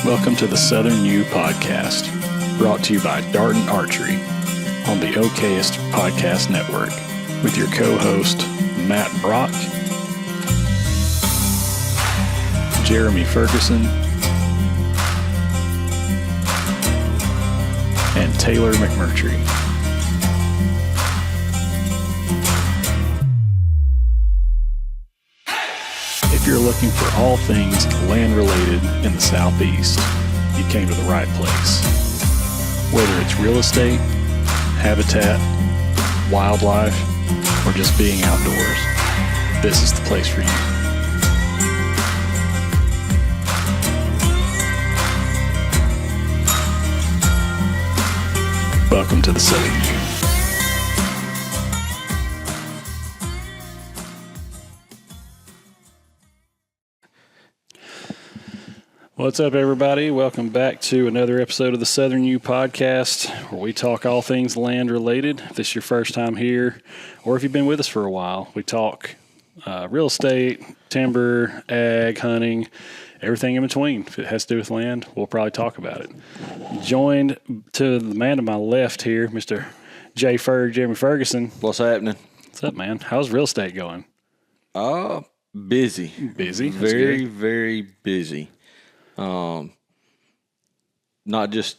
Welcome to the Southern U Podcast, brought to you by Darton Archery on the OKest Podcast Network, with your co-host, Matt Brock, Jeremy Ferguson, and Taylor McMurtry. If you're looking for all things land-related in the Southeast, you came to the right place. Whether it's real estate, habitat, wildlife, or just being outdoors, this is the place for you. Welcome to the Southern U. What's up, everybody? Welcome back to another episode of the Southern U Podcast, where we talk all things land related. If this is your first time here, or if you've been with us for a while, we talk real estate, timber, ag, hunting, everything in between. If it has to do with land, we'll probably talk about it. Joined to the man to my left here, Mr. Jeremy Ferguson. What's happening? What's up, man? How's real estate going? Busy. Busy? That's Very, good. very busy. Not just,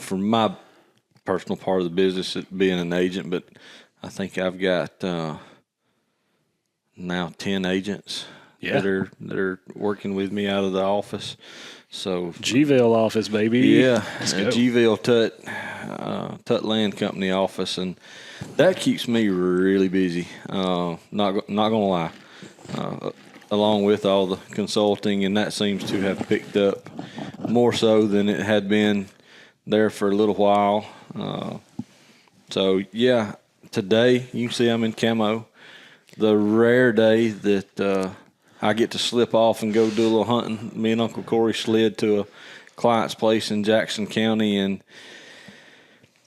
for my personal part of the business, being an agent, but I think I've got now 10 agents that are working with me out of the office. So Gville office, baby. Yeah, Let's go. Gville Tut Land Company office, and that keeps me really busy. Not gonna lie. Along with all the consulting, and that seems to have picked up more so than it had been there for a little while. So, yeah, today you can see I'm in camo. The rare day that I get to slip off and go do a little hunting, me and Uncle Corey slid to a client's place in Jackson County and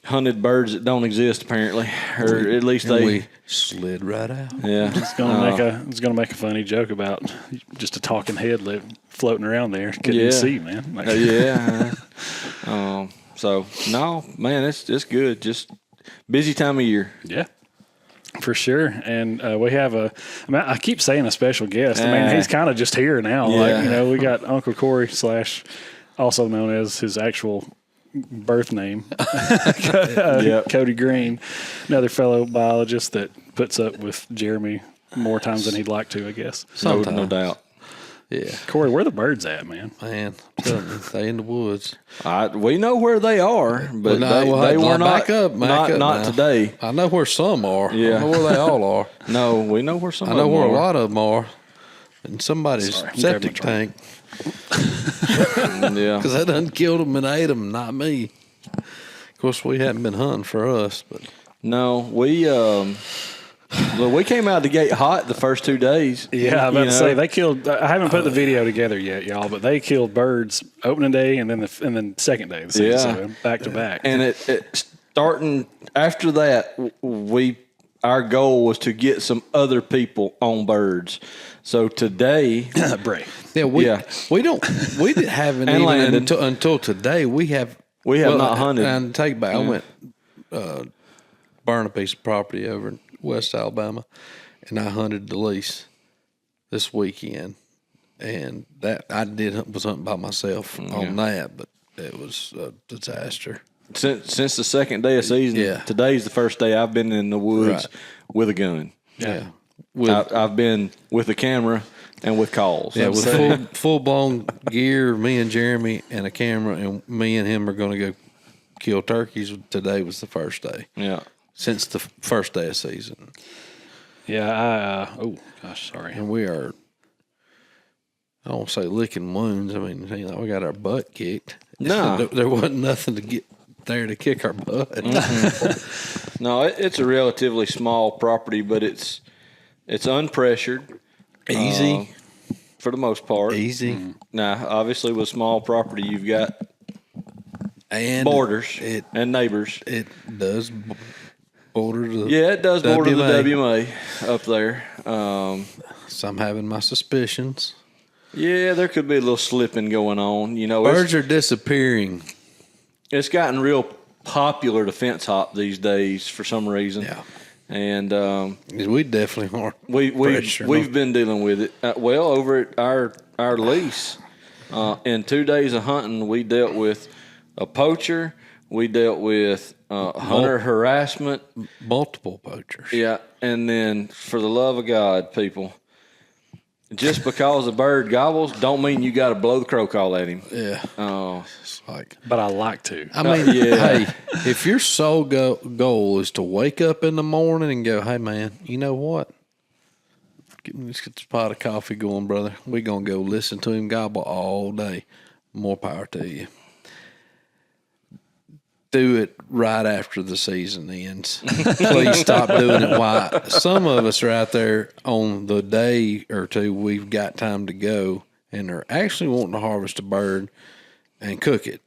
hunted birds that don't exist, apparently, or at least we slid right out. Yeah, It's gonna make a funny joke about just a talking head floating around there. Couldn't even see, man. So no, man, it's good. Just busy time of year. Yeah, for sure. And we have I keep saying a special guest. I mean, he's kind of just here now. Yeah. We got Uncle Corey / also known as his actual birth name, Cody Green, another fellow biologist that puts up with Jeremy more times than he'd like to, I guess. No doubt. Yeah. Corey, where the birds at, man? Man, I'm telling you, they in the woods. We know where they are, but they were not. Not today. I know where some are. Yeah. I know where they all are. No, we know where some. I know where a lot of them are. In somebody's septic tank. Yeah. Because they done killed them and ate them, not me. Of course, we haven't been hunting for us, but No, we came out of the gate hot the first 2 days. Yeah, I'm about to say they killed. I haven't put the video together yet, y'all, but they killed birds opening day and then second day, the second, so back to back. And it starting after that, our goal was to get some other people on birds. So today, Bray. yeah, we didn't have it even until today. We have not hunted. And take it back. I went burn a piece of property over in West Alabama, and I hunted the lease this weekend. And that was hunting by myself on that, but it was a disaster. Since the second day of season, today's the first day I've been in the woods with a gun. Yeah. I've been with a camera and with calls. Yeah, with full blown gear, me and Jeremy and a camera, and me and him are going to go kill turkeys. Today was the first day. Yeah. Since the first day of season. Yeah, sorry. And we are, I won't say licking wounds. I mean, we got our butt kicked. No. There wasn't nothing to get there to kick our butt. Mm-hmm. No, it's a relatively small property, but it's unpressured. Easy. For the most part. Easy. Mm-hmm. Now, obviously, with small property, you've got and borders and neighbors. It does border the it does border the WMA up there. So I'm having my suspicions. Yeah, there could be a little slipping going on. You know, Birds are disappearing. it's gotten real popular to fence hop these days for some reason. Yeah. And We definitely aren't. we've been dealing with it. Well, over at our lease, in 2 days of hunting, we dealt with a poacher. We dealt with hunter harassment. Multiple poachers. Yeah, and then for the love of God, people, just because a bird gobbles don't mean you got to blow the crow call at him. Yeah. Oh, It's like, But I like to. I mean, hey, if your sole goal is to wake up in the morning and go, hey, man, you know what? Let's get this pot of coffee going, brother. We're going to go listen to him gobble all day. More power to you. Do it right after the season ends. Please stop doing it. Why? Some of us are out there on the day or two we've got time to go and are actually wanting to harvest a bird and cook it.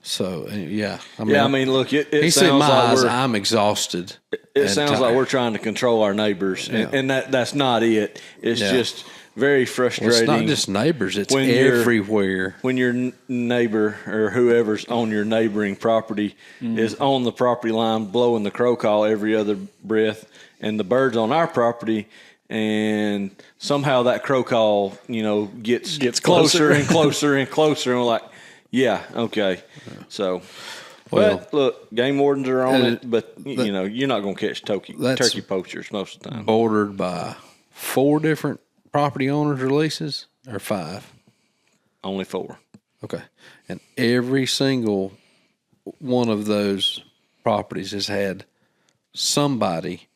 So, yeah. I mean, look, it he sounds said my like eyes, I'm exhausted. it sounds like tired. we're trying to control our neighbors, and that's not it. It's just very frustrating. Well, it's not just neighbors, it's when you're- everywhere. When your neighbor or whoever's on your neighboring property is on the property line blowing the crow call every other breath, and the bird's on our property, and somehow that crow call, gets closer and closer and closer, and we're like, yeah, okay. So, Well, but look, game wardens are on it, but you're not going to catch turkey poachers most of the time. Bordered by 4 different property owners or leases, or 5? Only 4. Okay. And every single one of those properties has had somebody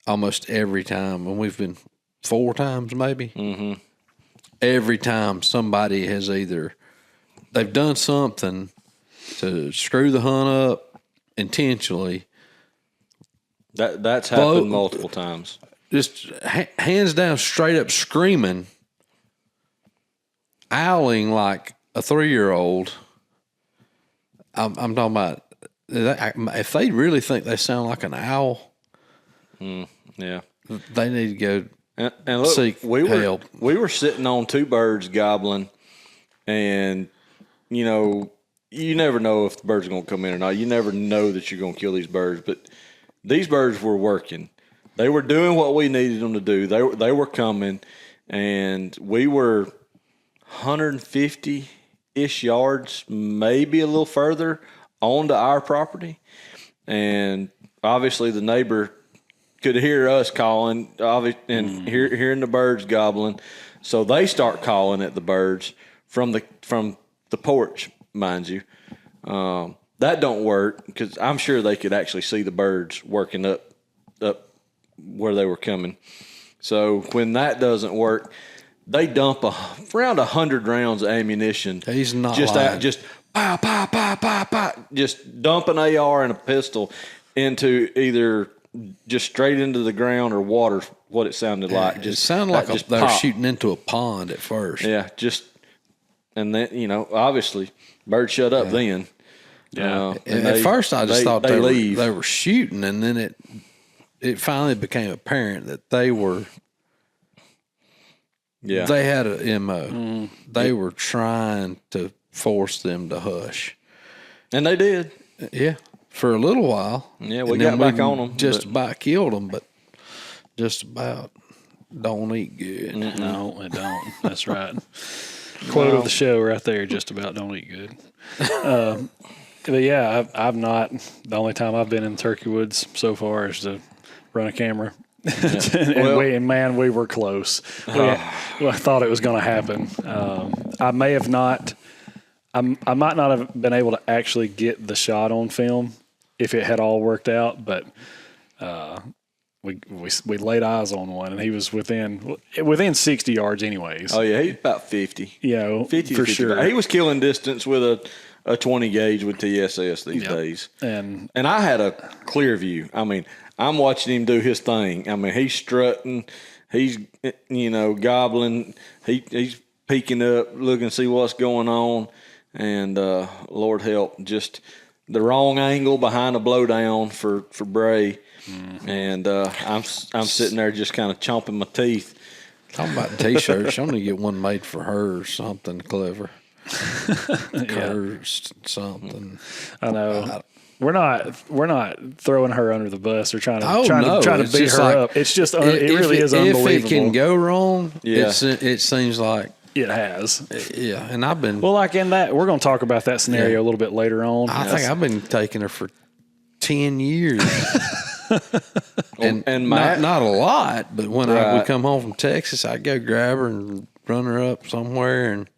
almost every time, and we've been 4 times maybe. Mm-hmm. Every time somebody has they've done something to screw the hunt up intentionally. That's happened multiple times. Just hands down, straight up screaming, owling like a 3-year-old. I'm talking about if they really think they sound like an owl. Yeah, they need to go and look, seek help. We were sitting on 2 birds gobbling, and you never know if the birds are going to come in or not. You never know that you're going to kill these birds, but these birds were working. They were doing what we needed them to do. They were coming, and we were 150-ish yards, maybe a little further, onto our property. And obviously the neighbor could hear us calling and hearing the birds gobbling. So they start calling at the birds from the porch, mind you. That don't work because I'm sure they could actually see the birds working up where they were coming. So when that doesn't work, they dump around 100 rounds of ammunition. He's not just lying. just pow, pow, pow, pow, pow, just dump an AR and a pistol into either just straight into the ground or water. What it sounded like. It sounded like they were shooting into a pond at first. Yeah, and then obviously birds shut up then. Yeah. At first, I just thought leave. they were shooting, and then it finally became apparent that they were. Yeah, they had a MO. They were trying to force them to hush, and they did. Yeah, for a little while. Yeah, we got back on them. Just about killed them, but just about don't eat good. No, it don't. That's right. Quote of the show right there, just about don't eat good. But yeah, I've not. The only time I've been in turkey woods so far is to run a camera. and we were close. I thought it was going to happen. I may have not. I might not have been able to actually get the shot on film if it had all worked out, but we laid eyes on one, and he was within 60 yards anyways. Oh yeah, he's about 50. 50 for sure. He was killing distance with a 20 gauge with TSS these days, and I had a clear view. I mean, I'm watching him do his thing. I mean, he's strutting, he's gobbling, he's peeking up, looking to see what's going on, and Lord help, just the wrong angle behind a blowdown for Bray, and I'm sitting there just kind of chomping my teeth, Talking about T-shirts, you only get one made for her or something clever. Cursed something. I know. We're not throwing her under the bus or trying to It's beat just her like, up. It's just it really is unbelievable. If it can go wrong, Yeah. it seems like It has. yeah. And I've been Like in that, we're going to talk about that scenario a little bit later on. I think I've been taking her for 10 years. and Matt, not a lot, but when Right. we come home from Texas, I go grab her and run her up somewhere, and it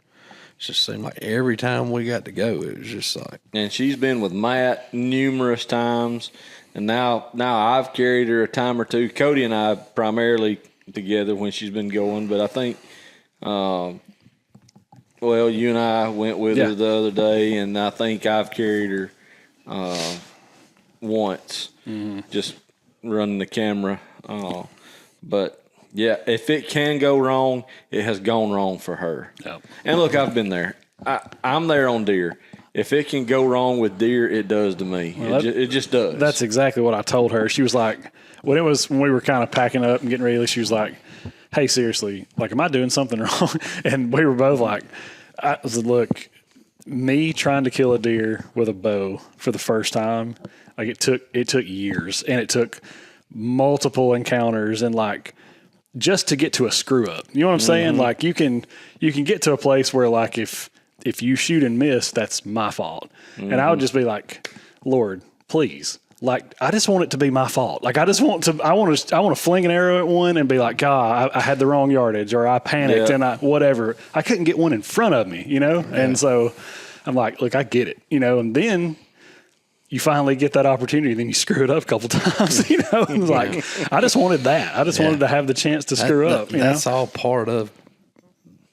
just seemed like every time we got to go, it was just like. and she's been with Matt numerous times, and now I've carried her a time or two. Cody and I primarily together when she's been going, but I think, you and I went with her the other day, and I think I've carried her once, just running the camera. But yeah, if it can go wrong, it has gone wrong for her. Yep. And look, I've been there. I'm there on deer. If it can go wrong with deer, it does to me. Well, it just does. That's exactly what I told her. She was like, when we were kind of packing up and getting ready, she was like, "Hey, seriously, like, am I doing something wrong?" And we were both like, I said, "Look, me trying to kill a deer with a bow for the first time, like it took years, and it took multiple encounters, and like just to get to a screw up. You know what I'm saying? Like you can get to a place where like if you shoot and miss, that's my fault. And I would just be like, Lord, please. Like, I just want it to be my fault. Like, I want to fling an arrow at one and be like, God, I had the wrong yardage, or I panicked and whatever. I couldn't get one in front of me, you know? Yeah. And so I'm like, look, I get it, you know? And then you finally get that opportunity, then you screw it up a couple times, you know? And it's like, I just wanted that. I just wanted to have the chance to screw up, you know? That's all part of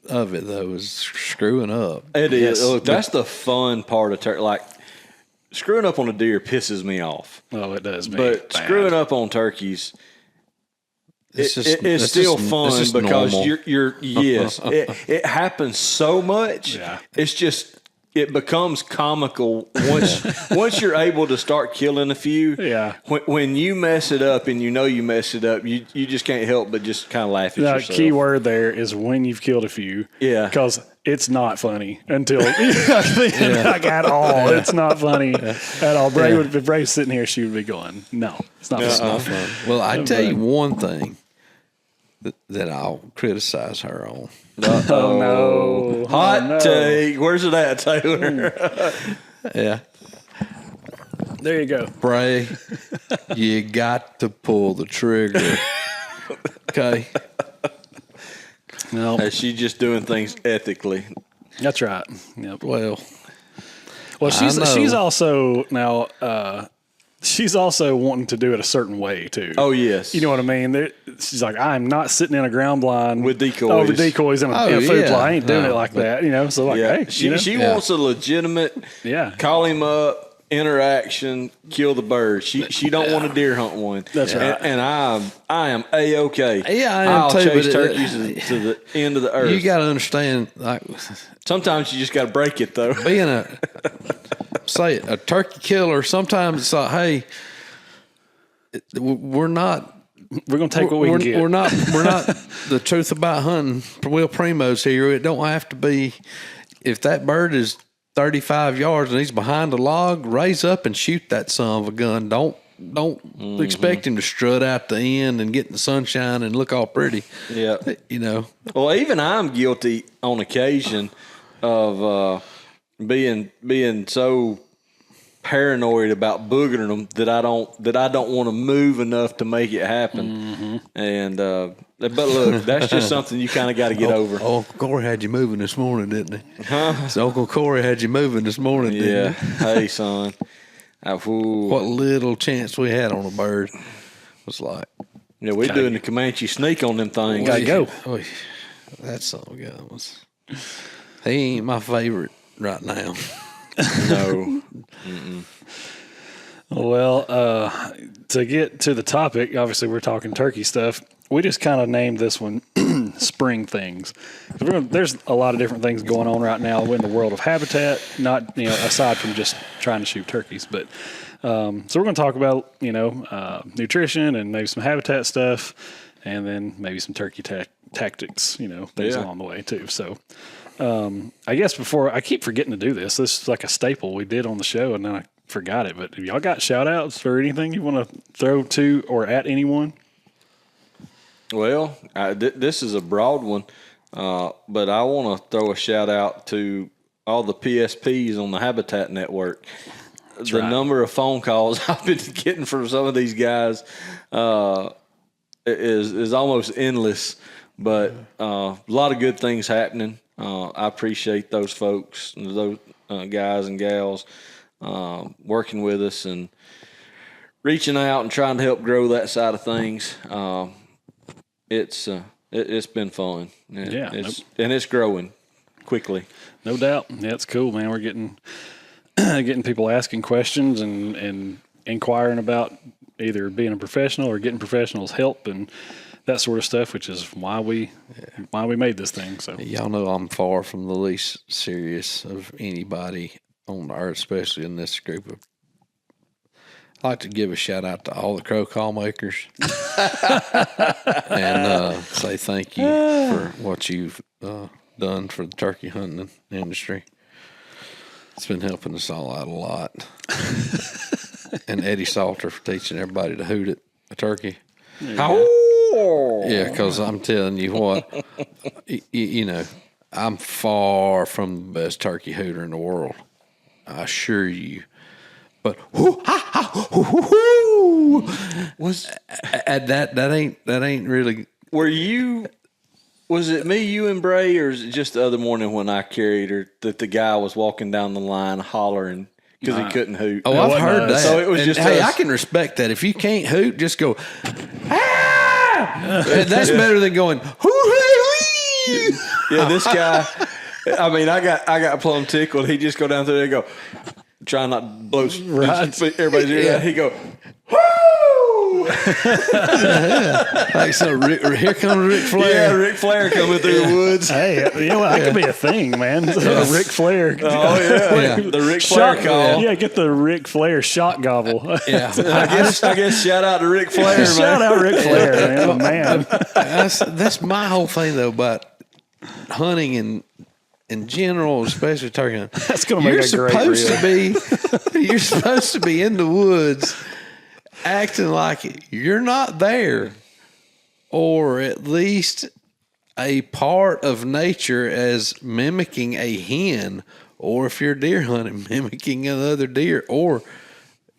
it, though, is screwing up. It is. Look, that's the fun part of turkey. Like, screwing up on a deer pisses me off. Oh, it does. But screwing up on turkeys, it's still fun because normal. you're yes, it happens so much. Yeah. It's just it becomes comical once you're able to start killing a few. Yeah. When you mess it up and you know you messed it up, you just can't help but just kind of laugh at yourself. The key word there is when you've killed a few. Yeah. Because it's not funny until like at all. It's not funny at all. If Bray was sitting here, she would be going, no, it's not fun. Well, I tell you one thing that I'll criticize her on. Oh, no. Hot take. Where's it at, Taylor? Yeah. There you go. Bray, you got to pull the trigger. Okay? No, Is she just doing things ethically? that's right. Yep. Well, she's also now she's also wanting to do it a certain way too. Oh, yes. You know what I mean? She's like, I'm not sitting in a ground blind With decoys. Oh, with decoys in a food yeah. plot. I ain't doing No, it like that. You know, so like, hey, She wants a legitimate call him up, interaction, kill the bird. She don't want a deer hunt one. That's right. And I am A-okay. Yeah, I am I'll too, chase but turkeys to the end of the earth. you got to understand, like, Sometimes you just got to break it, though. being a turkey killer, sometimes it's like, hey, we're not. We're gonna take what we can get. We're not the truth about hunting. Will Primo's here. It don't have to be. If that bird is 35 yards and he's behind a log, raise up and shoot that son of a gun. Don't expect him to strut out the end and get in the sunshine and look all pretty. Yeah. You know. Well, even I'm guilty on occasion of being so paranoid about boogering them that I don't want to move enough to make it happen. And but look, that's just something you kind of got to get over. Uncle Corey had you moving this morning, didn't he? So Uncle Corey had you moving this morning, didn't he? Hey, son. What little chance we had on a bird was like. Yeah, we're doing the Comanche sneak on them things. Gotta go. Oy, that son of a gun was. He ain't my favorite right now. No. Well, to get to the topic, obviously we're talking turkey stuff. We just kind of named this one spring things. There's a lot of different things going on right now in the world of habitat, not, aside from just trying to shoot turkeys. But so we're going to talk about, nutrition and maybe some habitat stuff, and then maybe some turkey tactics, things along the way too. So I guess before I keep forgetting to do this is like a staple we did on the show, and then I forgot it. But have y'all got shout outs or anything you want to throw to or at anyone? Well, this is a broad one, but I want to throw a shout out to all the PSPs on the Habitat Network. That's the right. number of phone calls I've been getting from some of these guys is almost endless. But a lot of good things happening. I appreciate those folks, those guys and gals working with us and reaching out and trying to help grow that side of things. It's been fun. It's growing quickly. No doubt. Yeah, it's cool, man. We're getting people asking questions and inquiring about either being a professional or getting professionals help and that sort of stuff, which is why we made this thing. So y'all know I'm far from the least serious of anybody on the earth, especially in this group of. I'd like to give a shout out to all the crow call makers and say thank you for what you've done for the turkey hunting industry. It's been helping us all out a lot. And Eddie Salter for teaching everybody to hoot at a turkey. Yeah, because I'm telling you what, I'm far from the best turkey hooter in the world. I assure you. But that ain't really. Was it me, you, and Bray, or is it just the other morning when I carried her that the guy was walking down the line hollering because he couldn't hoot? Oh, I've heard that. So it was just hey, I can respect that. If you can't hoot, just go. Ah! That's better than going. Yeah, this guy. I mean, I got plumb tickled. He just go down there and go, try not to blow everybody's ear out. He go, whoo! Like so, here comes Ric Flair. Yeah, Ric Flair coming through the woods. hey, that could be a thing, man. Ric Flair. Oh yeah, the Ric Flair call. Yeah, get the Ric Flair shot gobble. Yeah, I guess shout out to Ric Flair, man. Shout out Ric Flair, man. Oh, man. That's my whole thing though about hunting and in general, especially turkey hunting. That's going to make a great reel. You're supposed to be in the woods acting like you're not there, or at least a part of nature as mimicking a hen, or if you're deer hunting, mimicking another deer, or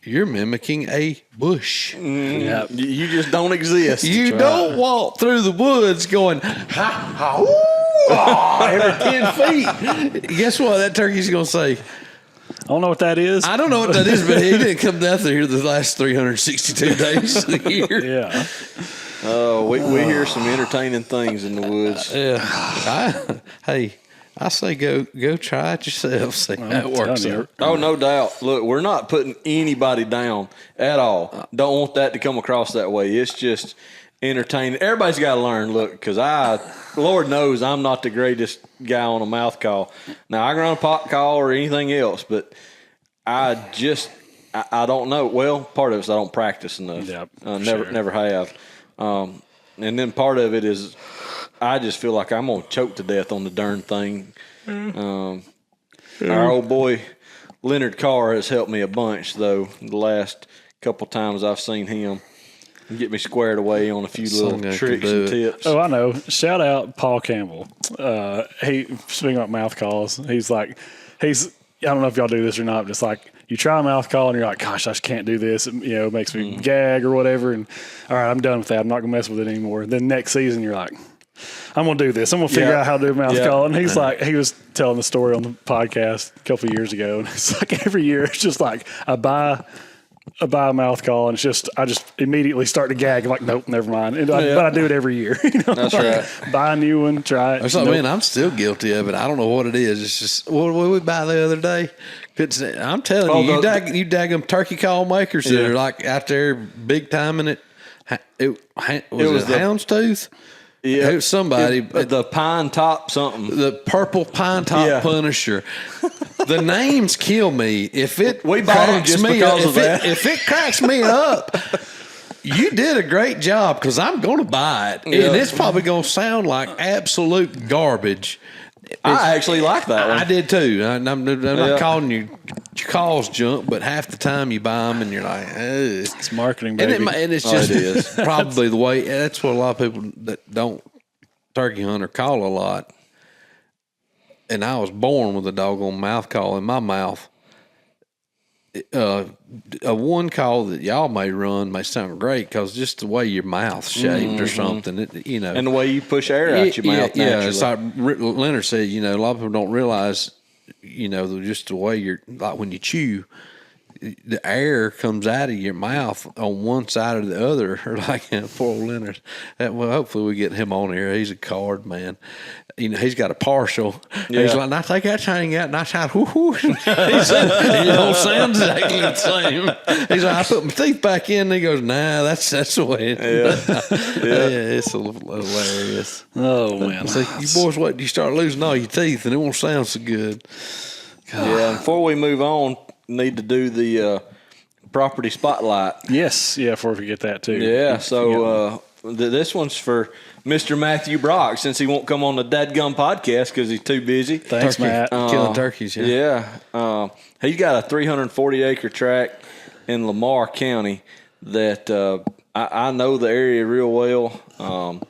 you're mimicking a bush. Yeah, you just don't exist. You don't walk through the woods going, ha, ha, ooh. Every 10 feet. Guess what? That turkey's going to say, I don't know what that is. I don't know what that is, but he didn't come down there the last 362 days of the year. Yeah. We hear some entertaining things in the woods. I say go try it yourself. See how it works out. Oh, no doubt. Look, we're not putting anybody down at all. Don't want that to come across that way. It's just entertaining. Everybody's got to learn. Look, because Lord knows I'm not the greatest guy on a mouth call. Now, I can run a pot call or anything else, but I don't know. Well, part of it's I don't practice enough. Yep, Never have. And then part of it is I just feel like I'm going to choke to death on the darn thing. Our old boy Leonard Carr has helped me a bunch, though, the last couple times I've seen him. Get me squared away on a few little tricks and tips. Oh, I know. Shout out Paul Campbell. Speaking about mouth calls, I don't know if y'all do this or not, but it's like you try a mouth call and you're like, gosh, I just can't do this. It makes me gag or whatever. And all right, I'm done with that. I'm not going to mess with it anymore. Then next season, you're like, I'm going to do this. I'm going to figure out how to do a mouth call. And he was telling the story on the podcast a couple of years ago. And it's like every year, it's just like I buy a mouth call, and it's just I just immediately start to gag. I'm like, nope, never mind. But I do it every year. That's right. Buy a new one, try it. It's like, man, I'm still guilty of it. I don't know what it is. It's just what we buy the other day. I'm telling you, you dag them turkey call makers that are like out there big time in it. Was it houndstooth? Yeah, it was somebody. The pine top something. The purple pine top Punisher. The names kill me. If it we bought them just because of that. If it cracks me up, You did a great job because I'm going to buy it. Yeah. And it's probably going to sound like absolute garbage. I actually like that one. I did too. I'm not calling you calls junk, but half the time you buy them and you're like, ugh. It's marketing, baby. And it's just it is. probably the way. That's what a lot of people that don't turkey hunt or call a lot. And I was born with a doggone mouth call in my mouth. A one call that y'all may run may sound great because just the way your mouth's shaped or something, And the way you push air out your mouth naturally. Yeah, it's like Leonard said, a lot of people don't realize, just the way you're, like when you chew, the air comes out of your mouth on one side or the other, or like poor old Leonard. Well, hopefully we get him on here. He's a card man. He's got a partial. Yeah. He's like, now take that thing out, and I shout, whoo. He said, it don't sound exactly the same. He's like, I put my teeth back in, and he goes, nah, that's the way it is. Yeah, it's hilarious. Oh, man. So you boys wait till you start losing all your teeth, and it won't sound so good. God. Yeah, before we move on, need to do the property spotlight. Yes, before we get that too. Yeah, so this one's for Mr. Matthew Brock, since he won't come on the Dadgum podcast because he's too busy. Thanks, Matt. Killing turkeys, Yeah. He's got a 340-acre tract in Lamar County that I know the area real well.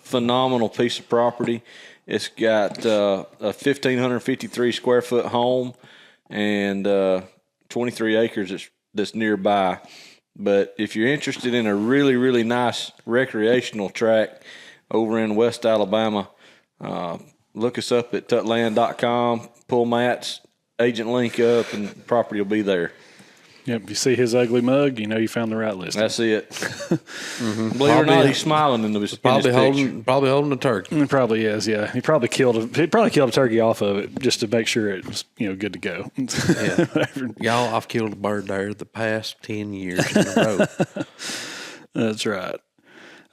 Phenomenal piece of property. It's got a 1,553 square foot home and 23 acres that's nearby. But if you're interested in a really, really nice recreational tract over in West Alabama, look us up at tutland.com, pull Matt's agent link up, and the property will be there. Yep, if you see his ugly mug, you know you found the right list. That's it. Believe it or not, he's smiling in this probably picture. holding a turkey. It probably is, yeah. He probably killed a turkey off of it just to make sure it was, good to go. Yeah. Y'all, I've killed a bird there the past 10 years in a row. That's right.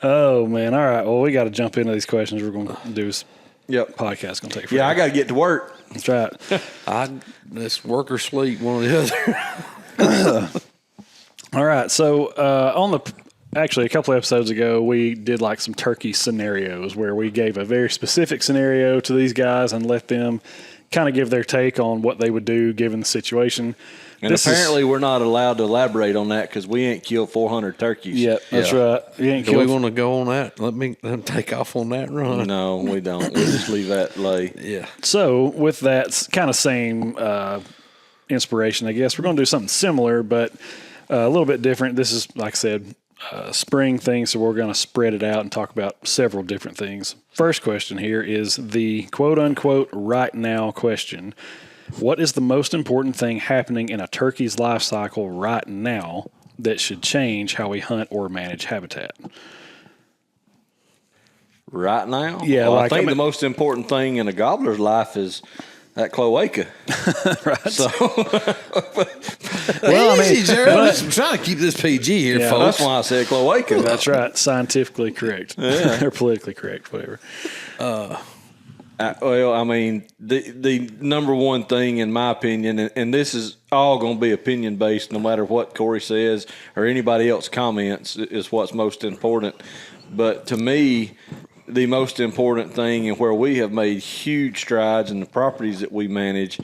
Oh, man. All right. Well, we got to jump into these questions. We're going to do this podcast. Going to take forever. Yeah, I got to get to work. That's right. This work or sleep, one or the other. All right. So actually a couple of episodes ago, we did like some turkey scenarios where we gave a very specific scenario to these guys and let them kind of give their take on what they would do given the situation. And apparently we're not allowed to elaborate on that because we ain't killed 400 turkeys. Yep, that's right. Do we want to go on that? Let them take off on that run. No, we don't. We'll just leave that lay. Yeah. So with that kind of same inspiration, I guess we're going to do something similar, but a little bit different. This is, like I said, spring thing, so we're going to spread it out and talk about several different things. First question here is the quote-unquote right now question. What is the most important thing happening in a turkey's life cycle right now that should change how we hunt or manage habitat? Right now? Yeah. Well, I think the most important thing in a gobbler's life is that cloaca. Right. So, well, easy, Gerald. I'm trying to keep this PG here, folks. That's why I said cloaca. That's right. Scientifically correct. Yeah. Or politically correct, whatever. Well, I mean, the number one thing, in my opinion, and this is all going to be opinion based, no matter what Corey says or anybody else comments, is what's most important. But to me, the most important thing, and where we have made huge strides in the properties that we manage,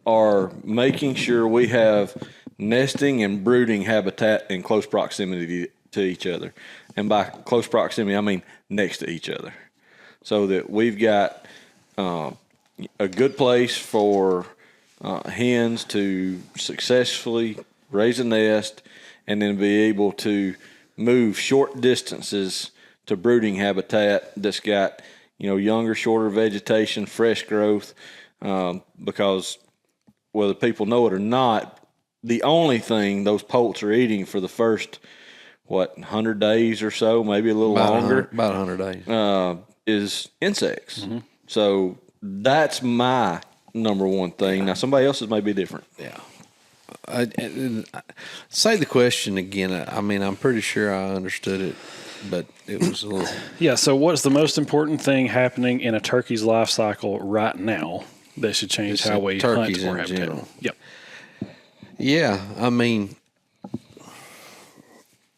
are making sure we have nesting and brooding habitat in close proximity to each other. And by close proximity, I mean next to each other, so that we've got a good place for hens to successfully raise a nest and then be able to move short distances to brooding habitat that's got, younger, shorter vegetation, fresh growth, because whether people know it or not, the only thing those poults are eating for the first, 100 days or so, maybe a little longer. About 100 days. Is insects. Mm-hmm. So that's my number one thing. Now, somebody else's may be different. Yeah. Say the question again. I mean, I'm pretty sure I understood it, but it was a little. Yeah. So, what's the most important thing happening in a turkey's life cycle right now that should change how we hunt or habitat? General. Yep. Yeah. I mean,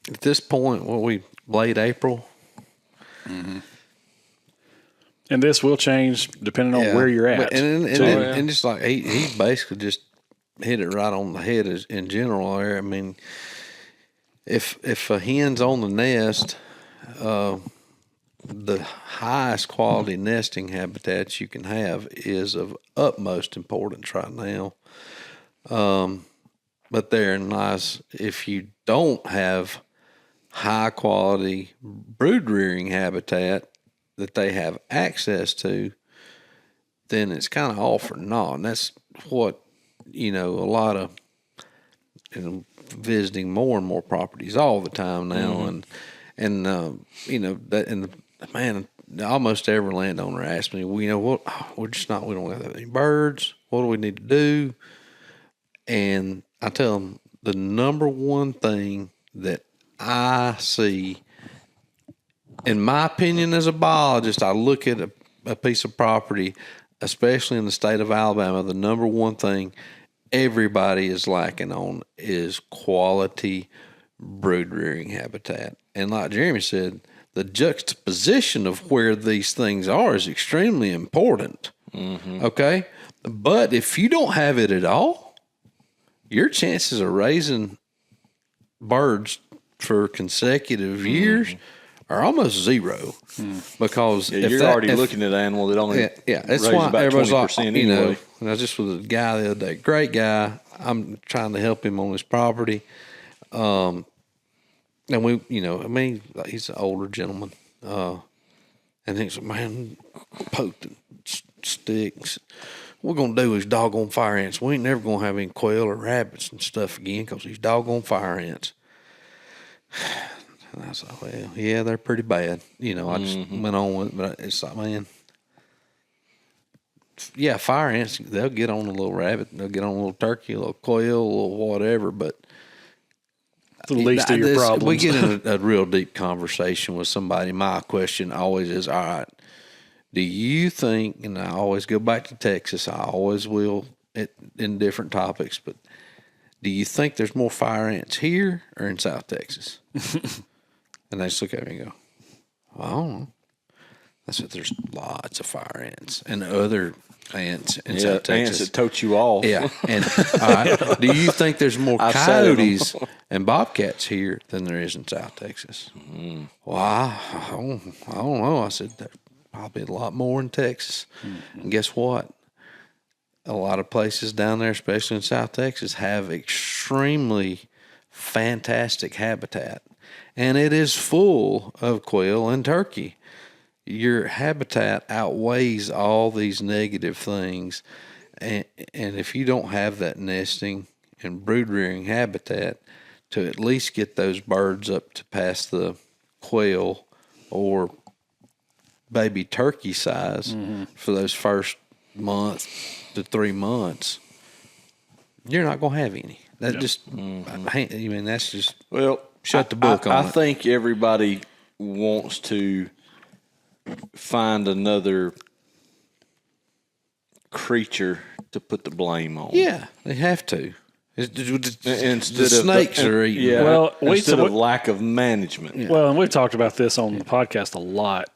at this point, we late April. And this will change depending on where you're at. And just like he basically just hit it right on the head in general there. I mean, if a hen's on the nest, the highest quality nesting habitats you can have is of utmost importance right now. But therein lies, if you don't have high quality brood rearing habitat that they have access to, then it's kind of all for naught. And that's what, a lot of, visiting more and more properties all the time now. Man, almost every landowner asks me, we don't have any birds. What do we need to do? And I tell them the number one thing that I see, in my opinion, as a biologist, I look at a piece of property, especially in the state of Alabama, the number one thing everybody is lacking on is quality brood rearing habitat. And like Jeremy said, the juxtaposition of where these things are is extremely important. Okay? But if you don't have it at all, your chances of raising birds for consecutive years are almost zero, because you're already looking at an animal that only that's why about everybody's 20% like, anyway. I was just with a guy the other day, great guy. I'm trying to help him on his property, and we, he's an older gentleman, and he's like, man, poked sticks. What we're gonna do is doggone fire ants. We ain't never gonna have any quail or rabbits and stuff again because these doggone fire ants. And I was like, well, yeah, they're pretty bad. I just went on with it, but it's like, man, yeah, fire ants, they'll get on a little rabbit, they'll get on a little turkey, a little quail, a little whatever, but it's the least of your problems. We get in a real deep conversation with somebody. My question always is, all right, do you think, and I always go back to Texas, I always will in different topics, but do you think there's more fire ants here or in South Texas? And they just look at me and go, well, I don't know. I said, there's lots of fire ants and other ants in South Texas. Ants that tote you off. Yeah. And do you think there's more coyotes and bobcats here than there is in South Texas? Well, I don't know. I said, there's probably a lot more in Texas. And guess what? A lot of places down there, especially in South Texas, have extremely fantastic habitat. And it is full of quail and turkey. Your habitat outweighs all these negative things. And if you don't have that nesting and brood rearing habitat to at least get those birds up to past the quail or baby turkey size for those first month to 3 months, you're not going to have any. That that's just, shut the book on it. I think everybody wants to find another creature to put the blame on. Yeah, they have to. The Instead snakes are eating. Yeah, well, instead of lack of management. Yeah. Well, and we've talked about this on the podcast a lot.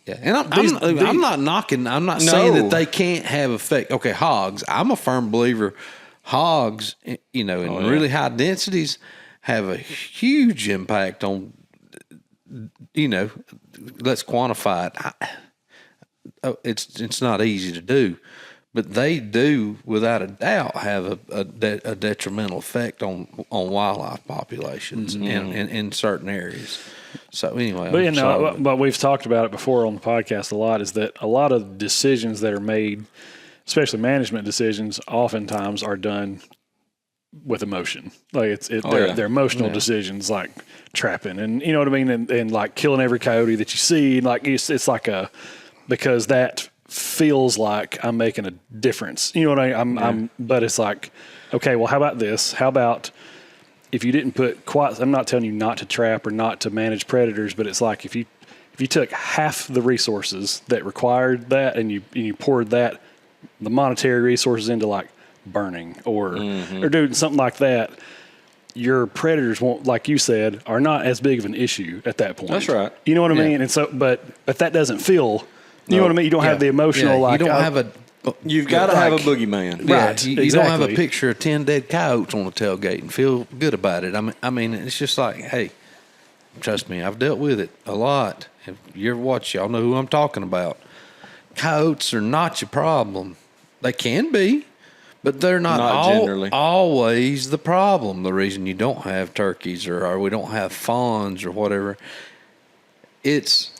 Yeah, and I'm not knocking. I'm not saying that they can't have effect. Okay, hogs. I'm a firm believer. Hogs, in really high densities, have a huge impact on. Let's quantify it. It's not easy to do, but they do, without a doubt, have a detrimental effect on wildlife populations in certain areas. So anyway, but we've talked about it before on the podcast a lot, is that a lot of decisions that are made, especially management decisions, oftentimes are done with emotion. Like they're emotional decisions, like trapping, and you know what I mean, and like killing every coyote that you see, and like it's like because that feels like I'm making a difference. You know what I'm but it's like, okay, well, how about this? How about if you didn't put I'm not telling you not to trap or not to manage predators, but it's like if you took half the resources that required that and you poured the monetary resources into like burning or doing something like that, your predators won't, like you said, are not as big of an issue at that point. That's right. You know what I mean? And so, but that doesn't feel, you know what I mean? You don't have the emotional, like, you don't have a. You've got to have a boogeyman. Yeah, Right, you don't have a exactly. picture of 10 dead coyotes on the tailgate and feel good about it. I mean, it's just like, hey, trust me, I've dealt with it a lot. If you ever watch, y'all know who I'm talking about. Coyotes are not your problem. They can be, but they're not generally. always the problem. The reason you don't have turkeys or we don't have fawns or whatever, it's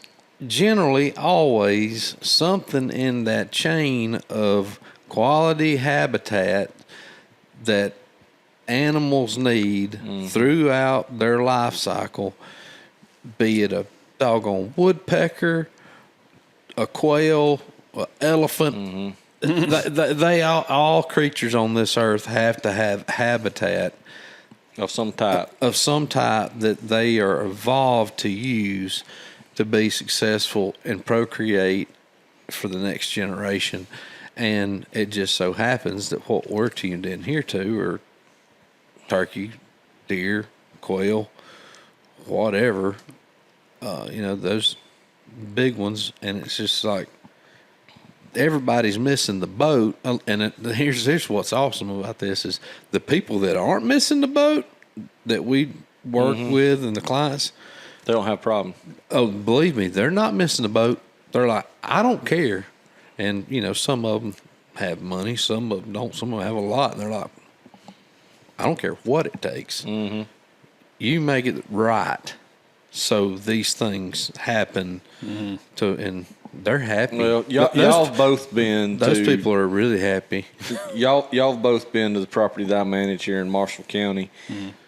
generally always something in that chain of quality habitat that animals need throughout their life cycle, be it a doggone woodpecker, a quail, an elephant. They all creatures on this earth have to have habitat Of some type. that they are evolved to use to be successful and procreate for the next generation. And it just so happens that what we're tuned in here to are turkey, deer, quail, whatever, those big ones. And it's just like everybody's missing the boat. And here's what's awesome about this is the people that aren't missing the boat that we work with and the clients, They don't have a problem. oh, believe me, they're not missing the boat. They're like, I don't care. And, some of them have money, some of them don't. Some of them have a lot. And they're like, I don't care what it takes. Mm-hmm. You make it right so these things happen and they're happy. Well, y'all have both been Those to, people are really happy. y'all have both been to the property that I manage here in Marshall County,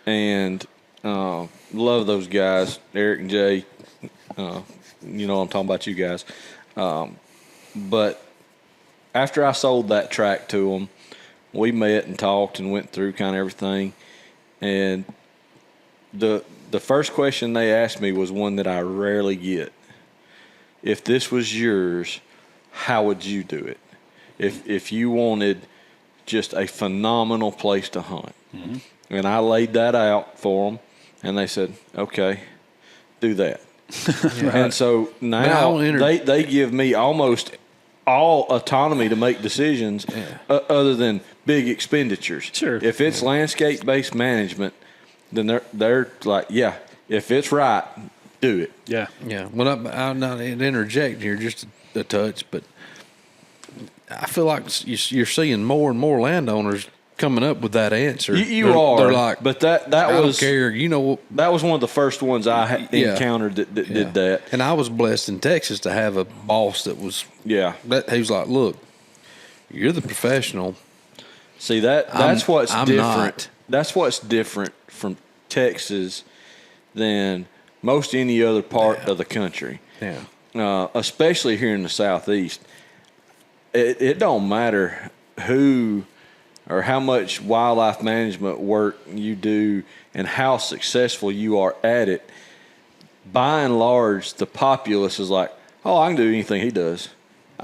and love those guys, Eric and Jay. I'm talking about you guys. But after I sold that tract to them, we met and talked and went through kind of everything. And the first question they asked me was one that I rarely get. If this was yours, how would you do it? If you wanted just a phenomenal place to hunt. And I laid that out for them, and they said, okay, do that. And so now they give me almost all autonomy to make decisions other than big expenditures. Sure. If it's landscape-based management, then they're like, yeah, if it's right, do it. Yeah. Yeah. Well, I'll not interject here just a touch, but I feel like you're seeing more and more landowners coming up with that answer. You are. They're like, but that I was don't care. that was one of the first ones I encountered that did that. And I was blessed in Texas to have a boss that was he was like, look, you're the professional. See that's what's I'm different. not. That's what's different from Texas than most any other part of the country. Yeah. Especially here in the Southeast. It don't matter who or how much wildlife management work you do and how successful you are at it. By and large, the populace is like, oh, I can do anything he does.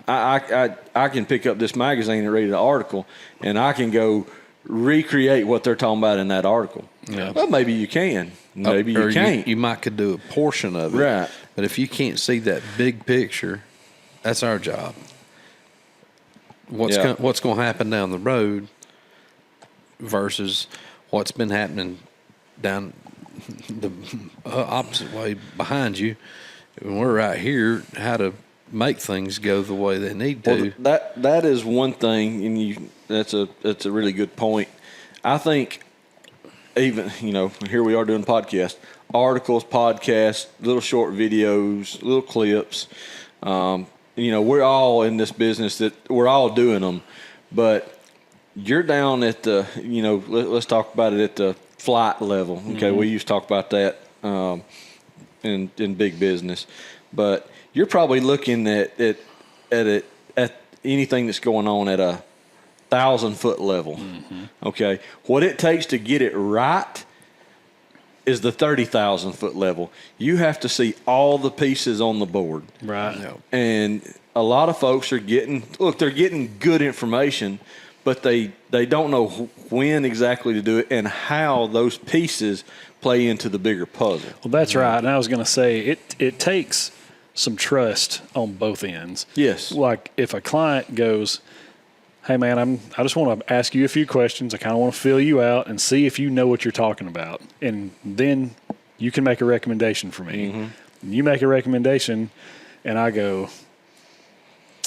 I can pick up this magazine and read an article, and I can go recreate what they're talking about in that article. Yeah. Well, maybe you can. Maybe you can't. You might could do a portion of it. Right. But if you can't see that big picture, that's our job. What's going to happen down the road versus what's been happening down the opposite way behind you. When we're right here, how to make things go the way they need to. Well, that is one thing, and that's a really good point. I think even here we are doing podcasts, articles, podcasts, little short videos, little clips. We're all in this business that we're all doing them, but you're down at the, let's talk about it at the flight level. Okay. We used to talk about that, in big business, but you're probably looking at anything that's going on at 1,000-foot level. Okay. What it takes to get it right is the 30,000-foot level. You have to see all the pieces on the board. Right. And a lot of folks are getting good information, but they don't know when exactly to do it and how those pieces play into the bigger puzzle. Well, that's right. And I was going to say it takes some trust on both ends. Yes. Like if a client goes, hey man, I just want to ask you a few questions. I kind of want to fill you out and see if you know what you're talking about. And then you can make a recommendation for me. Mm-hmm. You make a recommendation and I go,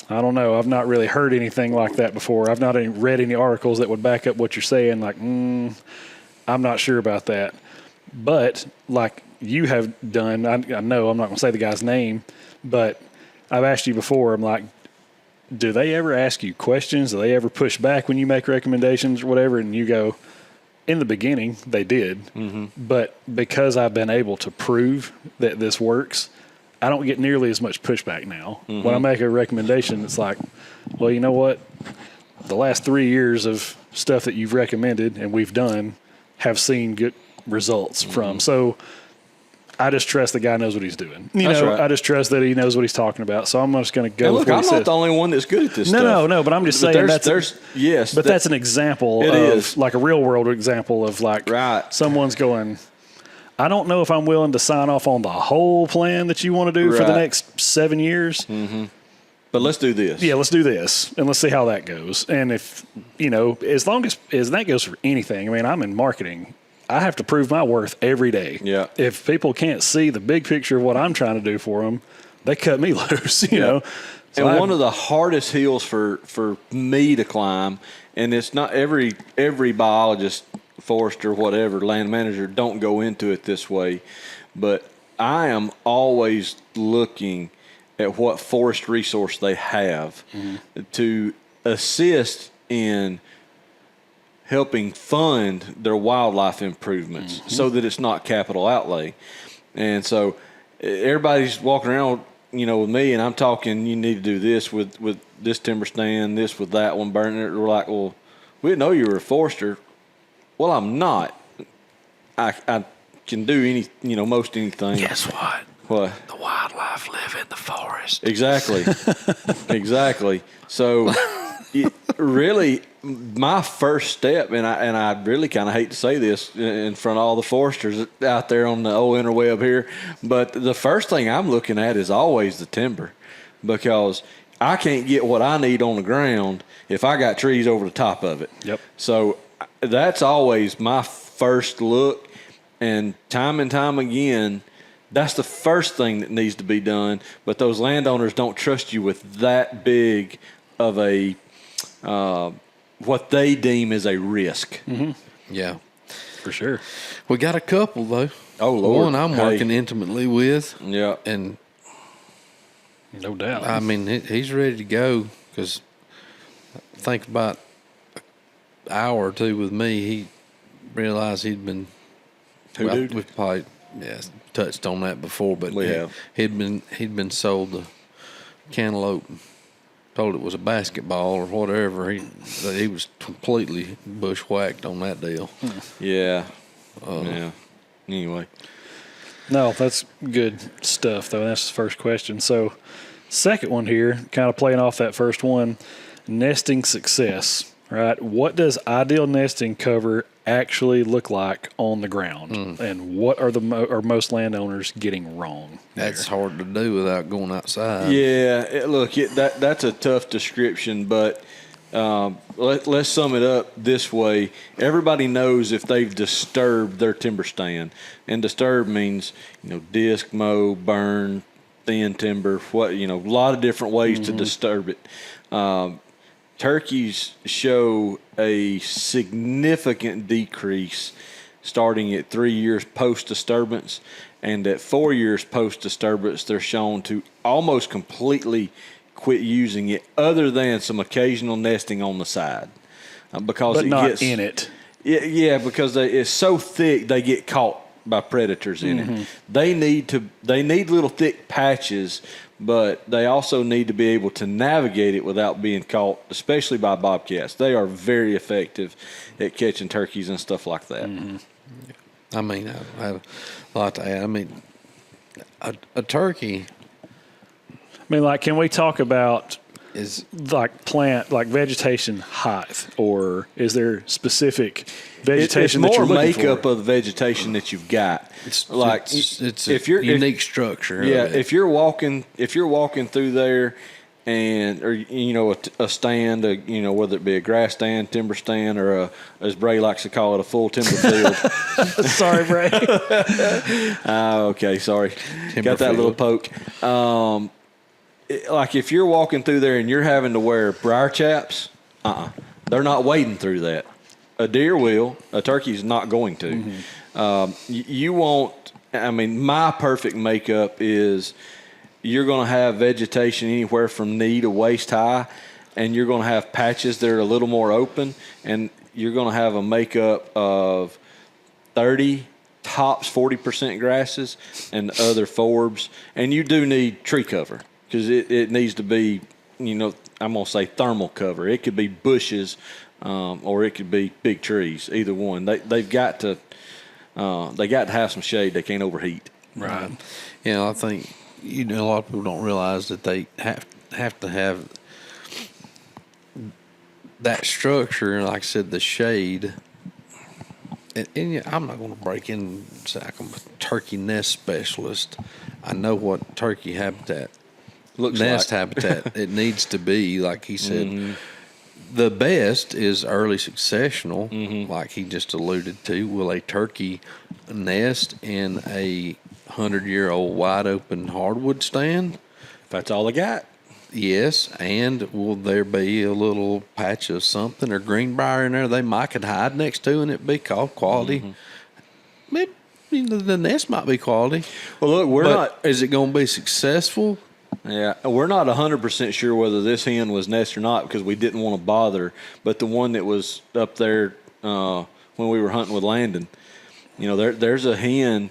I don't know. I've not really heard anything like that before. I've not read any articles that would back up what you're saying. Like, I'm not sure about that. But like you have done, I know I'm not going to say the guy's name, but I've asked you before, I'm like, do they ever ask you questions? Do they ever push back when you make recommendations or whatever? And you go, in the beginning, they did. Mm-hmm. But because I've been able to prove that this works, I don't get nearly as much pushback now. Mm-hmm. When I make a recommendation, it's like, well, you know what? The last 3 years of stuff that you've recommended and we've done have seen good results from. So I just trust the guy knows what he's doing. That's right. I just trust that he knows what he's talking about. So I'm just going to go with what he says. I'm not the only one that's good at this stuff. No, but I'm just saying that's an example of like a real world example of like someone's going, I don't know if I'm willing to sign off on the whole plan that you want to do for the next 7 years. Mm-hmm. But let's do this. Yeah, let's do this. And let's see how that goes. And if, as long as that goes for anything, I mean, I'm in marketing. I have to prove my worth every day. Yeah. If people can't see the big picture of what I'm trying to do for them, they cut me loose, you know. So and one of the hardest hills for me to climb, and it's not every biologist, forester, whatever, land manager don't go into it this way, but I am always looking at what forest resource they have to assist in helping fund their wildlife improvements so that it's not capital outlay. And so everybody's walking around, with me, and I'm talking, you need to do this with this timber stand, this with that one, burning it. We're like, well, we didn't know you were a forester. Well, I'm not. I can do most anything. Guess what? What? The wildlife live in the forest. Exactly. Exactly. So really, my first step, and I really kind of hate to say this in front of all the foresters out there on the old interweb here, but the first thing I'm looking at is always the timber, because I can't get what I need on the ground if I got trees over the top of it. Yep. So that's always my first look, and time again, that's the first thing that needs to be done. But those landowners don't trust you with that big of a what they deem as a risk. Mm-hmm. Yeah, for sure. We got a couple though. Oh Lord, one I'm working intimately with. Yeah, and no doubt. I mean, he's ready to go, because think about an hour or two with me, he realized he'd been. We've probably touched on that before, but he'd been sold the cantaloupe, told it was a basketball or whatever. He was completely bushwhacked on that deal. Yeah. Yeah. Anyway. No, that's good stuff, though. That's the first question. So, second one here, kind of playing off that first one, nesting success, right? What does ideal nesting cover actually look like on the ground, and what are are most landowners getting wrong there? That's hard to do without going outside. Yeah, that's a tough description, but let's sum it up this way. Everybody knows if they've disturbed their timber stand, and disturb means disc, mow, burn, thin timber, a lot of different ways to disturb it. Turkeys show a significant decrease starting at 3 years post-disturbance, and at 4 years post-disturbance, they're shown to almost completely quit using it, other than some occasional nesting on the side, because but not in it. Yeah, because it's so thick they get caught by predators in it. They need little thick patches, but they also need to be able to navigate it without being caught, especially by bobcats. They are very effective at catching turkeys and stuff like that. I mean, I have a lot to add. I mean, a turkey. I mean, like, can we talk about is like plant, like vegetation height, or is there specific vegetation it's that more you're looking makeup for? of the vegetation that you've got. it's if a unique structure. Yeah, of it. if you're walking through there, and or a stand, whether it be a grass stand, timber stand, or as Bray likes to call it, a full timber field. Sorry, Bray. Okay, sorry, Timber got that little field. poke. Like if you're walking through there and you're having to wear briar chaps, they're not wading through that. A deer will. A turkey's not going to. You won't. I mean, my perfect makeup is you're going to have vegetation anywhere from knee to waist high, and you're going to have patches that are a little more open, and you're going to have a makeup of 30 tops 40% grasses and other forbs, and you do need tree cover. Because it needs to be, I'm going to say thermal cover. It could be bushes or it could be big trees, either one. They've got to have some shade. They can't overheat. Right. I think, a lot of people don't realize that they have to have that structure, like I said, the shade. And I'm not going to break in and say I'm a turkey nest specialist. I know what turkey habitat nest habitat it needs to be. Like he said, the best is early successional, like he just alluded to. Will a turkey nest in a 100-year-old wide open hardwood stand? If that's all they got. Yes, and will there be a little patch of something or greenbrier in there they might could hide next to and it be called quality? Maybe the nest might be quality. Well, look, we're not. Is it going to be successful? Yeah, we're not 100% sure whether this hen was nest or not because we didn't want to bother. But the one that was up there when we were hunting with Landon, there's a hen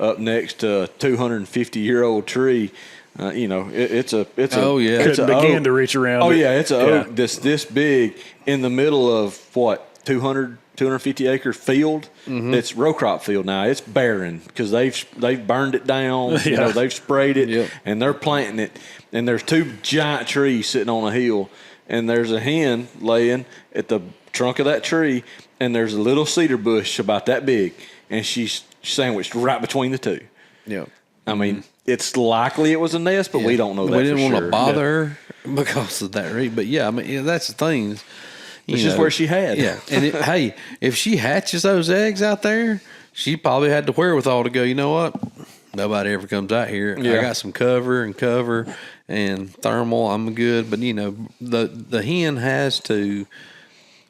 up next to a 250-year-old tree. It's a Couldn't begin to reach around. Oh it. yeah, it's a oak this big in the middle of 250 acre field. It's row crop field now. It's barren because they've burned it down. They've sprayed it and they're planting it. And there's two giant trees sitting on a hill, and there's a hen laying at the trunk of that tree, and there's a little cedar bush about that big, and she's sandwiched right between the two. Yeah. I mean, it's likely it was a nest, but we don't know that We didn't for want sure. to bother her because of that. But that's the thing. It's just where she had. Yeah. And hey, if she hatches those eggs out there, she probably had the wherewithal to go, you know what? Nobody ever comes out here. Yeah. I got some cover and thermal. I'm good. But, the hen has to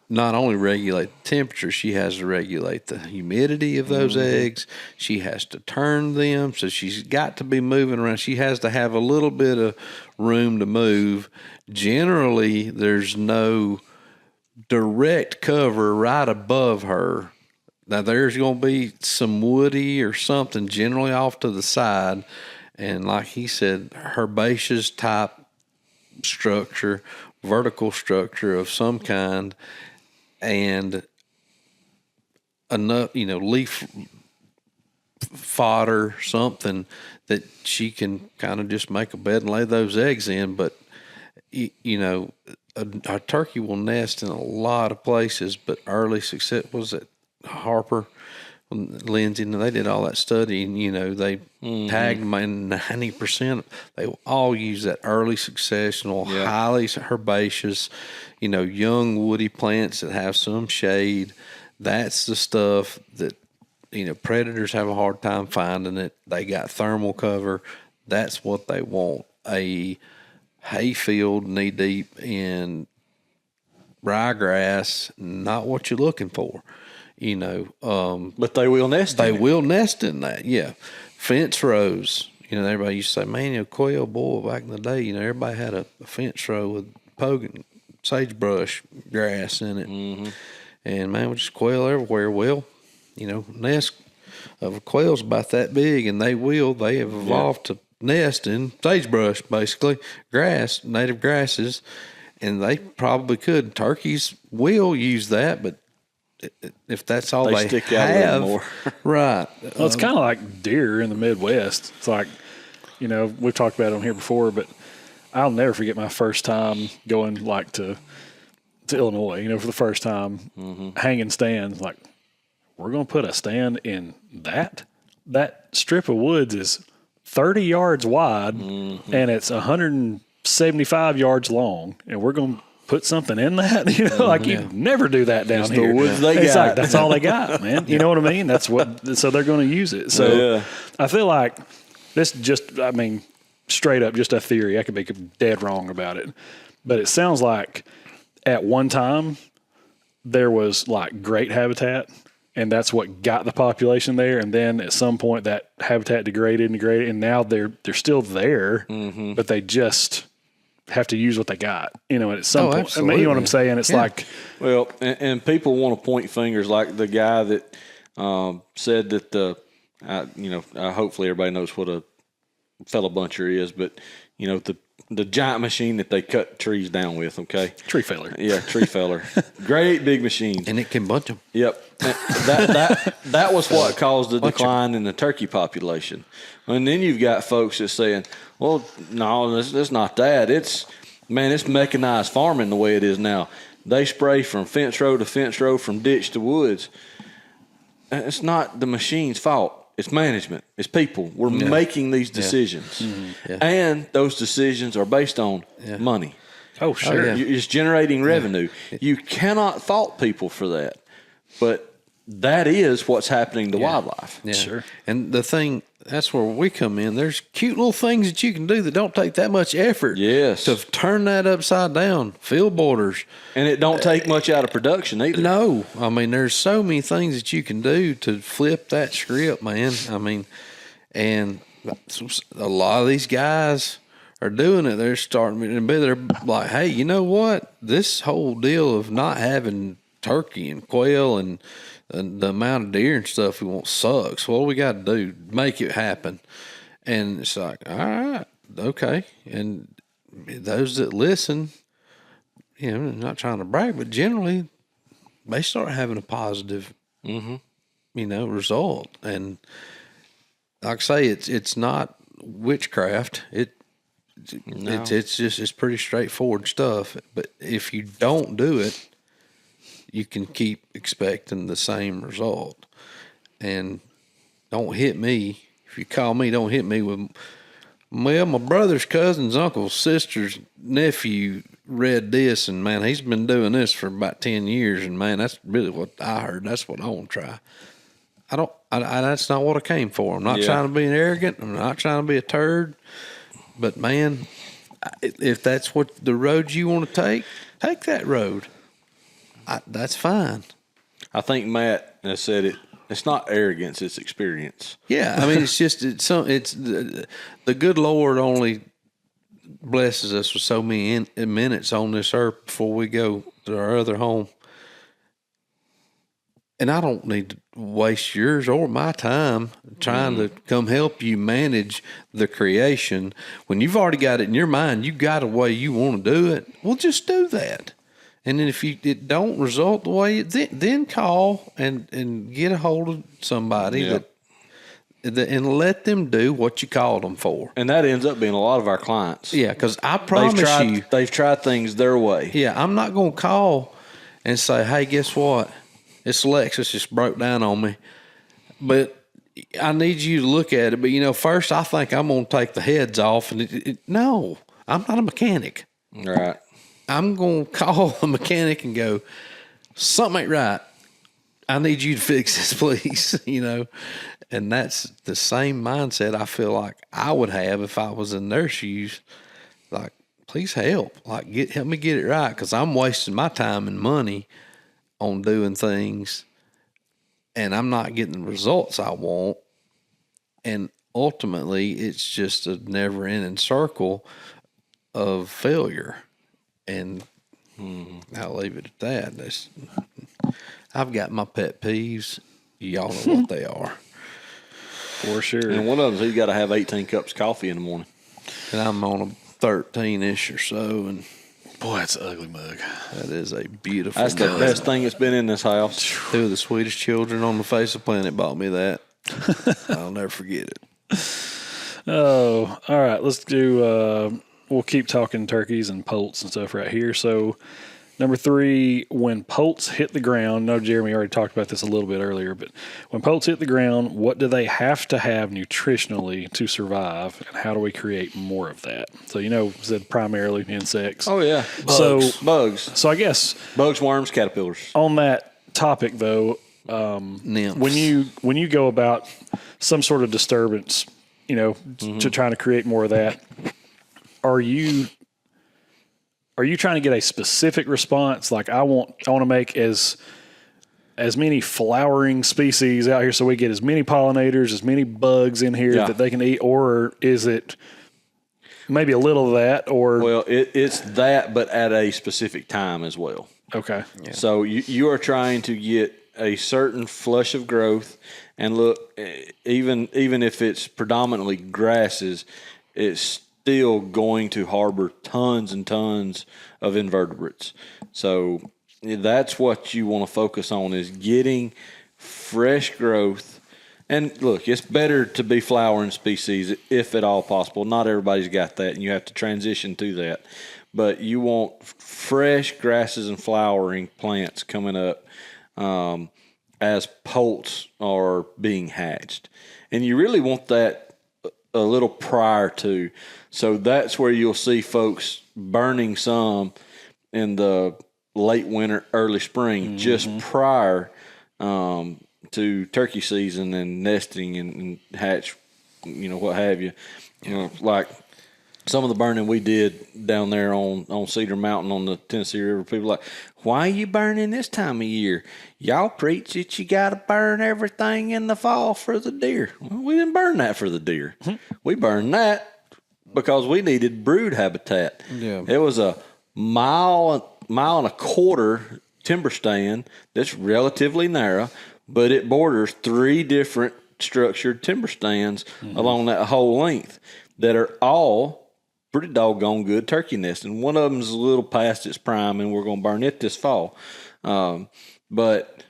not only regulate the temperature, she has to regulate the humidity of those eggs. She has to turn them. So she's got to be moving around. She has to have a little bit of room to move. Generally, there's no direct cover right above her. Now, there's going to be some woody or something generally off to the side. And like he said, herbaceous type structure, vertical structure of some kind, and enough, leaf fodder, something that she can kind of just make a bed and lay those eggs in. But, a turkey will nest in a lot of places, but early success was at Harper, Lindsay, and they did all that study, and they tagged them in 90%. They will all use that early successional, highly herbaceous, young woody plants that have some shade. That's the stuff that predators have a hard time finding it. They got thermal cover. That's what they want. A hayfield knee deep in ryegrass, not what you're looking for. But they will nest. They will nest in that. Yeah, fence rows. Everybody used to say, man, quail, boy, back in the day, everybody had a fence row with poking sagebrush grass in it, and man, we just quail everywhere. Well, nest of a quail's about that big, and they have evolved to nest in sagebrush, basically grass, native grasses, and they probably could. Turkeys will use that, but if that's all they stick out a little have, more. right? Well, it's kind of like deer in the Midwest. It's like, we've talked about it on here before, but I'll never forget my first time going like to Illinois, you know, for the first time, hanging stands. Like, we're going to put a stand in that strip of woods is 30 yards wide and it's 175 yards long, and we're going to put something in that, you know, like you never do that down Just here. the woods they It's got. like, that's all they got, man. You know what I mean? That's what, so they're going to use it. So I feel like this just, I mean, straight up just a theory. I could be dead wrong about it, but it sounds like at one time there was like great habitat, and that's what got the population there. And then at some point that habitat degraded, and now they're still there, but they just have to use what they got, you know, and at some point, absolutely. I mean, you know what I'm saying? It's like, Well, and people want to point fingers, like the guy that said that hopefully everybody knows what a fellow buncher is, but you know, the giant machine that they cut trees down with. Okay, tree feller. Yeah, tree feller, great big machine, And it can bunch them. Yep, that was what caused the decline in the turkey population. And then you've got folks that saying, "Well, no, it's not that. It's mechanized farming the way it is now. They spray from fence row to fence row, from ditch to woods. It's not the machine's fault. It's management. It's people. We're making these decisions, and those decisions are based on money. Oh, sure. It's generating revenue. You cannot fault people for that, but that is what's happening to wildlife. Yeah. Sure. And the thing, that's where we come in. There's cute little things that you can do that don't take that much effort. Yes. To turn that upside down. Field borders. And it don't take much out of production either. No. I mean, there's so many things that you can do to flip that script, man. I mean, and a lot of these guys are doing it. They're starting to be, they're like, hey, you know what? This whole deal of not having turkey and quail and the amount of deer and stuff we want sucks. What do we got to do? Make it happen. And it's like, all right, okay. And those that listen, you know, not trying to brag, but generally they start having a positive, you know, result. And like I say, it's not witchcraft. It's pretty straightforward stuff. But if you don't do it, you can keep expecting the same result. And don't hit me. If you call me, don't hit me with, well, my brother's cousin's uncle's sister's nephew read this, and man, he's been doing this for about 10 years, and man, that's really what I heard. That's what I want to try. That's not what I came for. I'm not trying to be arrogant. I'm not trying to be a turd. But man, if that's what the road you want to take that road. That's fine. I think Matt has said it. It's not arrogance; it's experience. Yeah, I mean, it's the good Lord only blesses us with so many minutes on this earth before we go to our other home. And I don't need to waste yours or my time trying to come help you manage the creation when you've already got it in your mind. You got a way you want to do it. Well, just do that. And then if it don't result the way, then call and get a hold of somebody that and let them do what you called them for. And that ends up being a lot of our clients. Yeah, because I promise they've tried things their way. Yeah, I'm not going to call and say, hey, guess what? This Lexus just broke down on me. But I need you to look at it. But, you know, first I think I'm going to take the heads off. And no, I'm not a mechanic. Right. I'm going to call a mechanic and go, something ain't right. I need you to fix this, please. You know, and that's the same mindset I feel like I would have if I was in their shoes. Like, please help. Like, help me get it right, because I'm wasting my time and money on doing things, and I'm not getting the results I want. And ultimately, it's just a never-ending circle of failure. And I'll leave it at that. I've got my pet peeves. Y'all know what they are. For sure. And one of them is you got to have 18 cups of coffee in the morning. And I'm on a 13-ish or so. And boy, that's an ugly mug. that is a beautiful That's the mug. best thing that's been in this house. Two of the sweetest children on the face of the planet bought me that. I'll never forget it. Oh, all right. Let's do we'll keep talking turkeys and poults and stuff right here. So, number 3, when poults hit the ground, I know Jeremy already talked about this a little bit earlier, but when poults hit the ground, what do they have to have nutritionally to survive, and how do we create more of that? So, said primarily insects. Oh, yeah. Bugs. So I guess Bugs, worms, caterpillars. on that topic, though, Nymphs. when you go about some sort of disturbance, to trying to create more of that, are you trying to get a specific response? Like I want to make as many flowering species out here so we get as many pollinators, as many bugs in here that they can eat, or is it maybe a little of that? Or well, it's that, but at a specific time as well. Okay. Yeah. So you are trying to get a certain flush of growth, and look, even if it's predominantly grasses, it's still going to harbor tons and tons of invertebrates. So that's what you want to focus on, is getting fresh growth. And look, it's better to be flowering species if at all possible. Not everybody's got that, and you have to transition to that. But you want fresh grasses and flowering plants coming up as poults are being hatched. And you really want that a little prior to. So that's where you'll see folks burning some in the late winter, early spring, just prior to turkey season and nesting and hatch, what have you. Like some of the burning we did down there on Cedar Mountain on the Tennessee River, people like, why are you burning this time of year? Y'all preach that you got to burn everything in the fall for the deer. Well, we didn't burn that for the deer. We burned that because we needed brood habitat. Yeah. It was a mile and a quarter timber stand that's relatively narrow, but it borders 3 different structured timber stands along that whole length that are all pretty doggone good turkey nesting. One of them's a little past its prime, and we're going to burn it this fall. But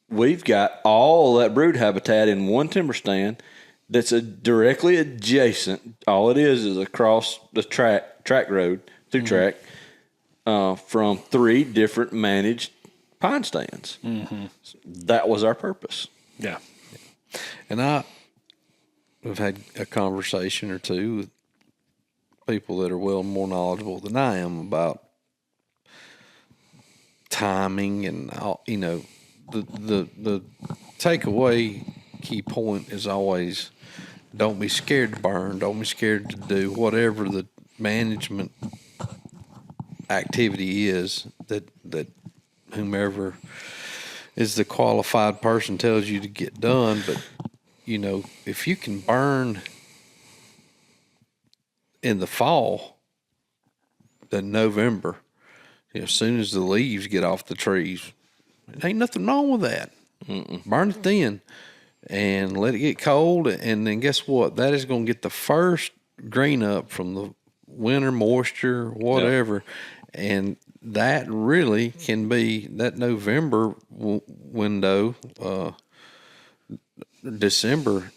we've got all that brood habitat in one timber stand that's directly adjacent. All it is across the track road, through track, from 3 different managed pine stands. That was our purpose. Yeah. And I've had a conversation or two with people that are well more knowledgeable than I am about timing and all, the takeaway key point is always don't be scared to burn, don't be scared to do whatever the management activity is that whomever is the qualified person tells you to get done. But if you can burn in the fall, then November, as soon as the leaves get off the trees, it ain't nothing wrong with that. Burn it then and let it get cold, and then guess what? That is going to get the first green up from the winter moisture, whatever. And that really can be that November window, December.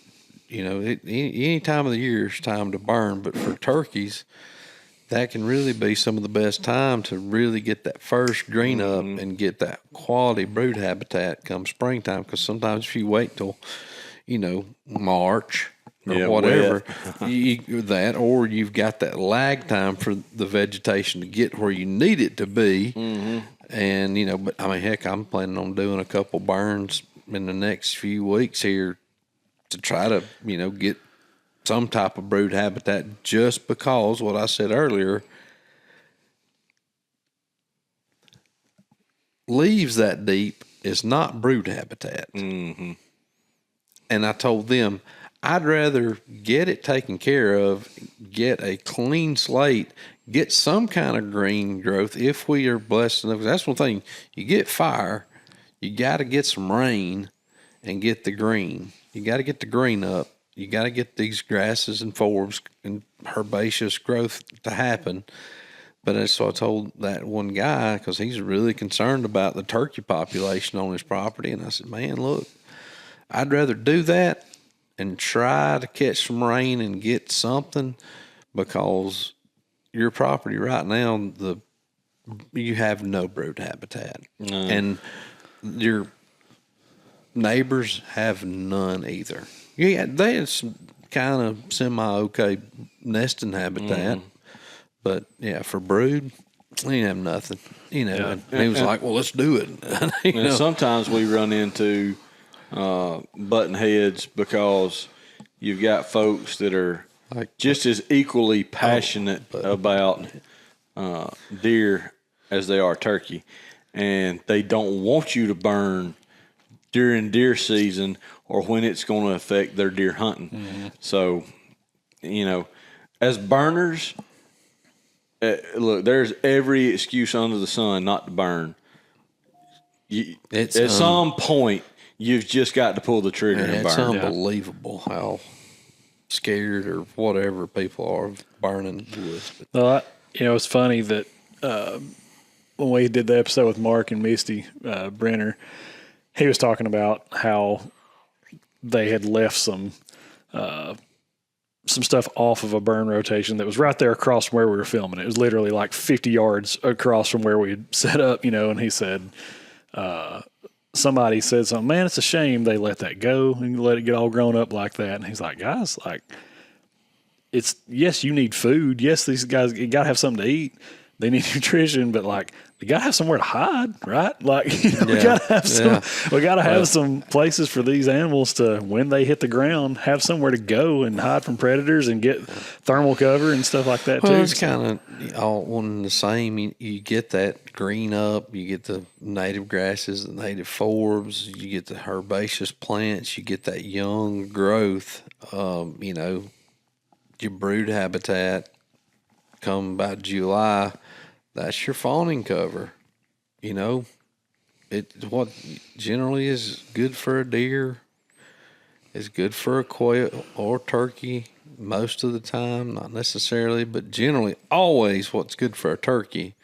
Any time of the year is time to burn, but for turkeys, that can really be some of the best time to really get that first green up and get that quality brood habitat come springtime. Because sometimes if you wait till, March or whatever, or you've got that lag time for the vegetation to get where you need it to be. And, but I mean, heck, I'm planning on doing a couple burns in the next few weeks here to try to, get some type of brood habitat, just because what I said earlier, leaves that deep is not brood habitat. And I told them I'd rather get it taken care of, get a clean slate, get some kind of green growth if we are blessed enough. That's one thing. You get fire, you got to get some rain and get the green. You got to get the green up. You got to get these grasses and forbs and herbaceous growth to happen. But so I told that one guy, because he's really concerned about the turkey population on his property. And I said, man, look, I'd rather do that and try to catch some rain and get something, because your property right now, you have no brood habitat, and your neighbors have none either. Yeah, they had some kind of semi-okay nesting habitat, but yeah, for brood, we didn't have nothing. And he was like, "Well, let's do it." And sometimes we run into button heads because you've got folks that are just as equally passionate about deer as they are turkey, and they don't want you to burn during deer season or when it's going to affect their deer hunting. So, as burners, look, there's every excuse under the sun not to burn. At some point, you've just got to pull the trigger and burn. It's unbelievable how scared or whatever people are of burning wood. Well, it's funny that when we did the episode with Mark and Misty Brenner, he was talking about how they had left some stuff off of a burn rotation that was right there across from where we were filming. It was literally like 50 yards across from where we had set up, and he said, somebody said something, man, it's a shame they let that go and let it get all grown up like that. And he's like, guys, yes, you need food. Yes, these guys, you got to have something to eat. They need nutrition, but we got to have somewhere to hide, right? We got to have we got to have some places for these animals to, when they hit the ground, have somewhere to go and hide from predators and get thermal cover and stuff like that too. It's kind of all one and the same. You get that green up, you get the native grasses, the native forbs, you get the herbaceous plants, you get that young growth. Your brood habitat come about July. That's your fawning cover. What generally is good for a deer is good for a quail or turkey most of the time, not necessarily, but generally always what's good for a turkey,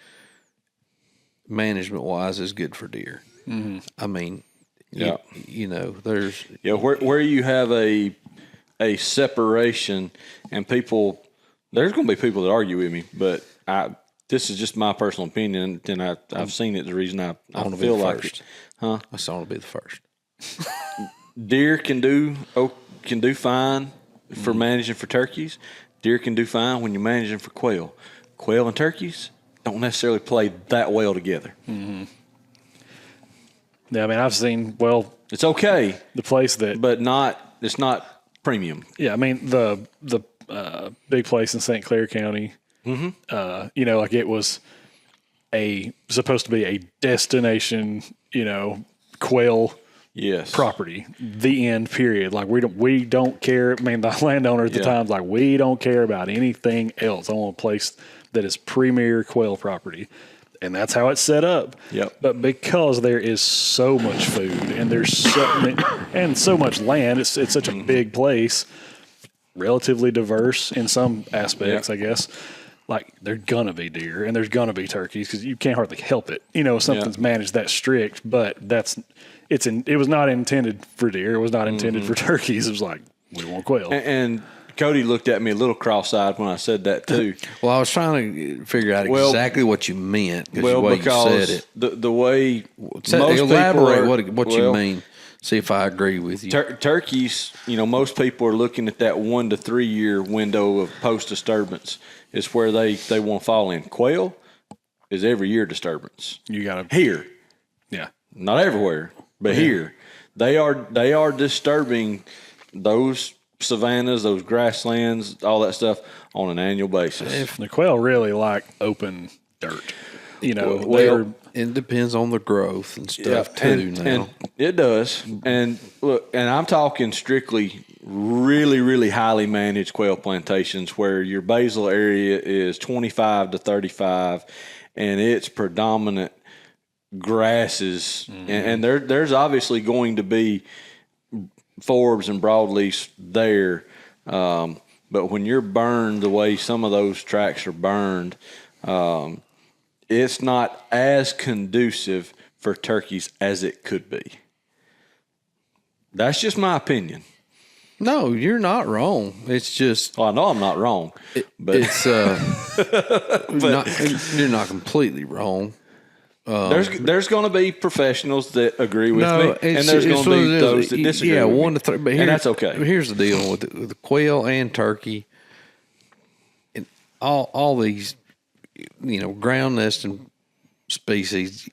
management-wise, is good for deer. Mm-hmm. I mean, there's... Yeah, where you have a separation and people... There's going to be people that argue with me, but this is just my personal opinion, and I've seen it. The reason I feel like it, I want to be the first. Deer can do fine for managing for turkeys. Deer can do fine when you're managing for quail. Quail and turkeys don't necessarily play that well together. Mm-hmm. Yeah, I mean, I've seen it's okay, the place that, but it's not premium. Yeah, I mean the big place in St. Clair County. Mm-hmm. It was supposed to be a destination, quail property. The end. Period. We don't care. I mean, the landowner at the time's like, we don't care about anything else. I want a place that is premier quail property, and that's how it's set up. Yep. But because there is so much food and there's so much land, it's such a big place. Relatively diverse in some aspects, I guess. There's gonna be deer and there's gonna be turkeys because you can't hardly help it. Something's managed that strict, but it was not intended for deer. It was not intended for turkeys. It was we want quail. And Cody looked at me a little cross-eyed when I said that too. Well, I was trying to figure out exactly what you meant because the way you said it. The way elaborate what you mean. See if I agree with you. Turkeys, most people are looking at that 1 to 3 year window of post-disturbance is where they want to fall in. Quail is every year disturbance. You got to here. Yeah. Not everywhere, but here. They are disturbing those savannas, those grasslands, all that stuff on an annual basis. If the quail really like open dirt. It depends on the growth and stuff too. And it does. And look, and I'm talking strictly really, really highly managed quail plantations where your basal area is 25 to 35, and it's predominant grasses. Mm-hmm. And there's obviously going to be forbs and broadleafs there, but when you're burned the way some of those tracts are burned, it's not as conducive for turkeys as it could be. That's just my opinion. No, you're not wrong. It's just Well, I know I'm not wrong, but it's you're not completely wrong. there's going to be professionals that agree with me, and there's going it's to one be of those that disagree. Yeah, with 1 me. to 3, but And that's okay. Here's the deal with the quail and turkey, and all these, ground nesting species.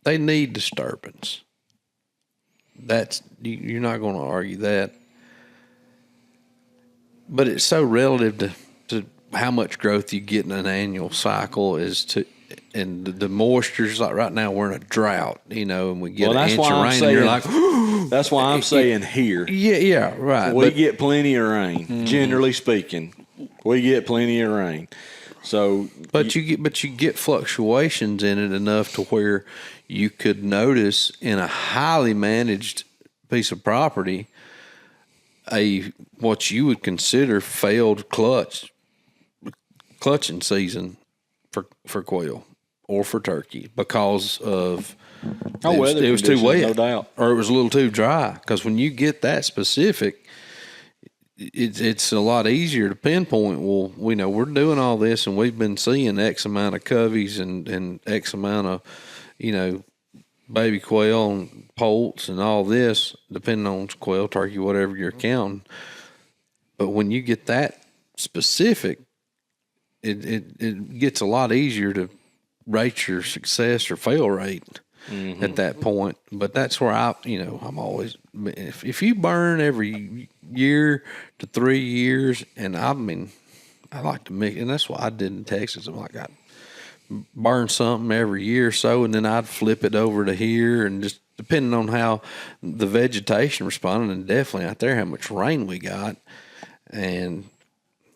They need disturbance. That's you're not going to argue that, but it's so relative to how much growth you get in an annual cycle and the moistures. Like right now, we're in a drought, and we get an inch of rain, and you're like, that's why I'm saying here. yeah, right. We get plenty of rain. Generally speaking, we get plenty of rain. So, you get fluctuations in it enough to where you could notice in a highly managed piece of property what you would consider failed clutching season for quail or for turkey because of weather it was too conditions, wet, no doubt, or it was a little too dry. Because when you get that specific, it's a lot easier to pinpoint. Well, we're doing all this, and we've been seeing X amount of coveys and X amount of, baby quail and poults and all this, depending on quail, turkey, whatever you're counting. But when you get that specific, it gets a lot easier to rate your success or fail rate at that point. But that's where I'm always, if you burn every year to 3 years, and I like to mix, and that's what I did in Texas. I'm like, I burn something every year or so, and then I'd flip it over to here, and just depending on how the vegetation responded, and definitely out there how much rain we got, and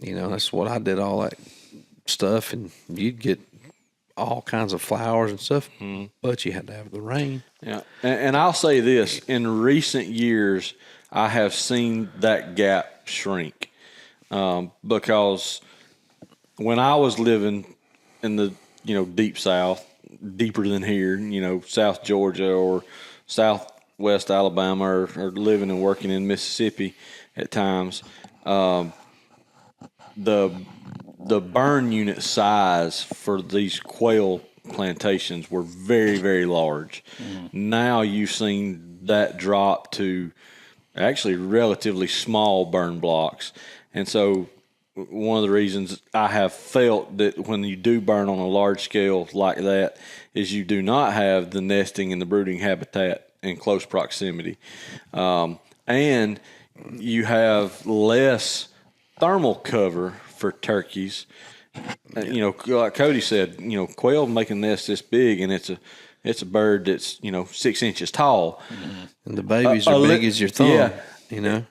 that's what I did, all that stuff, and you'd get all kinds of flowers and stuff, but you had to have the rain. Yeah, and I'll say this: in recent years, I have seen that gap shrink because when I was living in the deep South, deeper than here, South Georgia or Southwest Alabama, or living and working in Mississippi at times, the burn unit size for these quail plantations were very, very large. Now you've seen that drop to actually relatively small burn blocks. And so one of the reasons I have felt that when you do burn on a large scale like that is you do not have the nesting and the brooding habitat in close proximity. And you have less thermal cover for turkeys. Like Cody said, quail make a nest this big, and it's a bird that's 6 inches tall, and the babies are big as your thumb. Yeah,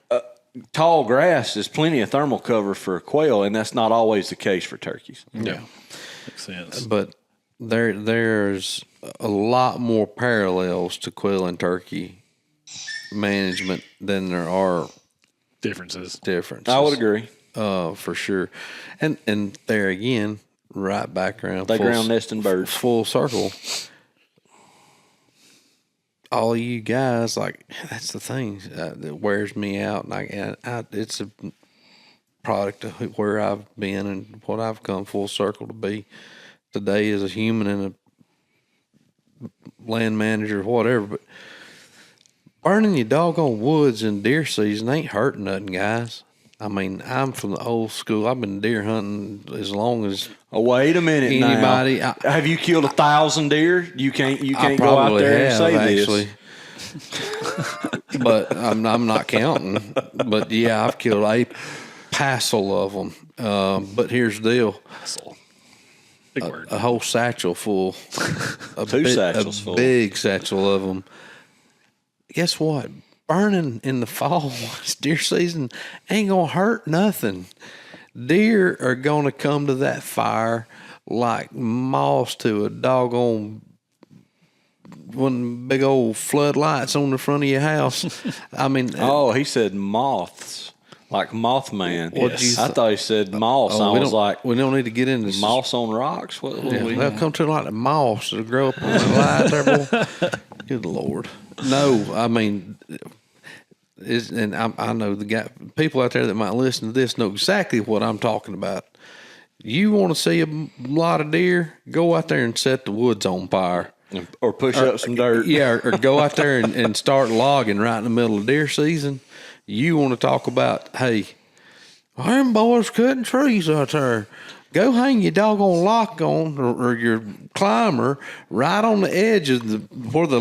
tall grass is plenty of thermal cover for a quail, and that's not always the case for turkeys. Yeah, makes sense. But there's a lot more parallels to quail and turkey management than there are differences. I would agree. For sure. And there again, right back around. They ground nesting birds. Full circle. All of you guys, that's the thing that wears me out. And it's a product of where I've been and what I've come full circle to be today as a human and a land manager, whatever. But burning your doggone woods in deer season ain't hurting nothing, guys. I mean, I'm from the old school. I've been deer hunting as long as wait a minute. Anybody? Now. Have you killed 1,000 deer? You can't go out there and say actually. This. But I'm not counting. But yeah, I've killed a passel of them. But here's the deal: big word. A whole satchel full, satchels full, big satchel of them. Guess what? Burning in the fall, it's deer season, ain't gonna hurt nothing. Deer are gonna come to that fire like moths to a doggone one big old floodlights on the front of your house. I mean, he said moths, like Mothman. Yes. I thought he said moss. I was like, we don't need to get into moss on rocks. What they'll come to like the moss to grow up on the light there, boy. Good Lord. No, I mean, is, and I know people out there that might listen to this know exactly what I'm talking about. You want to see a lot of deer? Go out there and set the woods on fire. Or push up some dirt. Yeah, or go out there and start logging right in the middle of deer season. You want to talk about, hey, them boys cutting trees out there. Go hang your doggone lock on or your climber right on the edge of where the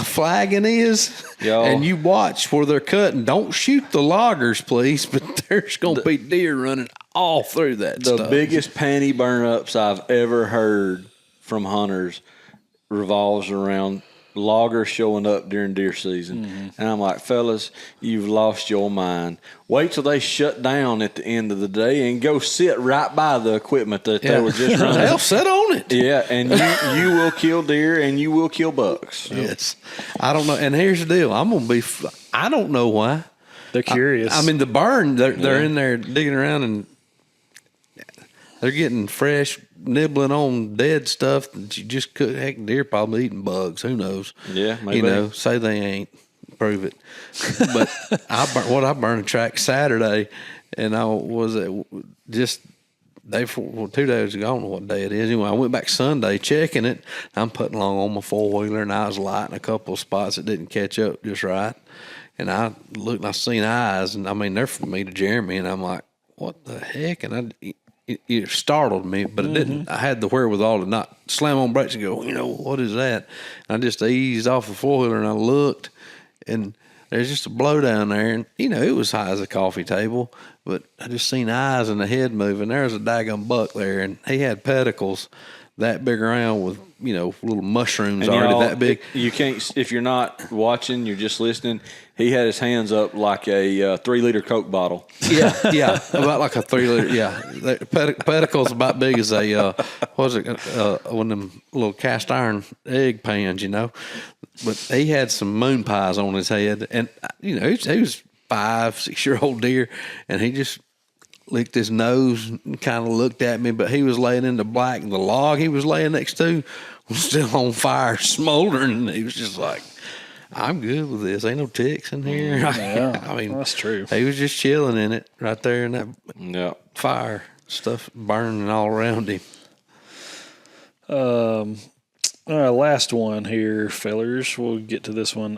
flagging is, and you watch where they're cutting. Don't shoot the loggers, please, but there's going to be deer running all through that stuff. The biggest panty burn-ups I've ever heard from hunters revolves around loggers showing up during deer season. Mm-hmm. And I'm like, fellas, you've lost your mind. Wait till they shut down at the end of the day and go sit right by the equipment that they were just running. They'll sit on it. Yeah, and you will kill deer and you will kill bucks. Yes. I don't know. And here's the deal. I don't know why. They're curious. I mean, the barn, they're in there digging around and they're getting fresh, nibbling on dead stuff that you just could. Heck, deer probably eating bugs. Who knows? Yeah, maybe. Say they ain't. Prove it. But I burned a track Saturday, and I was just 2 days ago. I don't know what day it is. Anyway, I went back Sunday checking it. I'm putting along on my 4-wheeler, and I was lighting a couple of spots that didn't catch up just right. And I looked, and I seen eyes, and I mean they're from me to Jeremy, and I'm like, what the heck? And it startled me, but it didn't. I had the wherewithal to not slam on brakes and go, what is that? And I just eased off the 4-wheeler and I looked, and there's just a blow down there. And, it was high as a coffee table, but I just seen eyes and the head moving. There was a daggone buck there, and he had pedicles that big around with, little mushrooms and already that big. You can't, if you're not watching, you're just listening. He had his hands up like a 3-liter Coke bottle. Yeah, about like a 3-liter. Yeah, pedicles about big as a one of them little cast iron egg pans, But he had some moon pies on his head, and he was 5-6-year-old deer, and he just licked his nose and kind of looked at me, but he was laying in the black, and the log he was laying next to was still on fire, smoldering, and he was just like, I'm good with this. Ain't no ticks in here. Yeah, I mean, that's true. He was just chilling in it right there in that fire, stuff burning all around him. All right, last one here, fellers. We'll get to this one.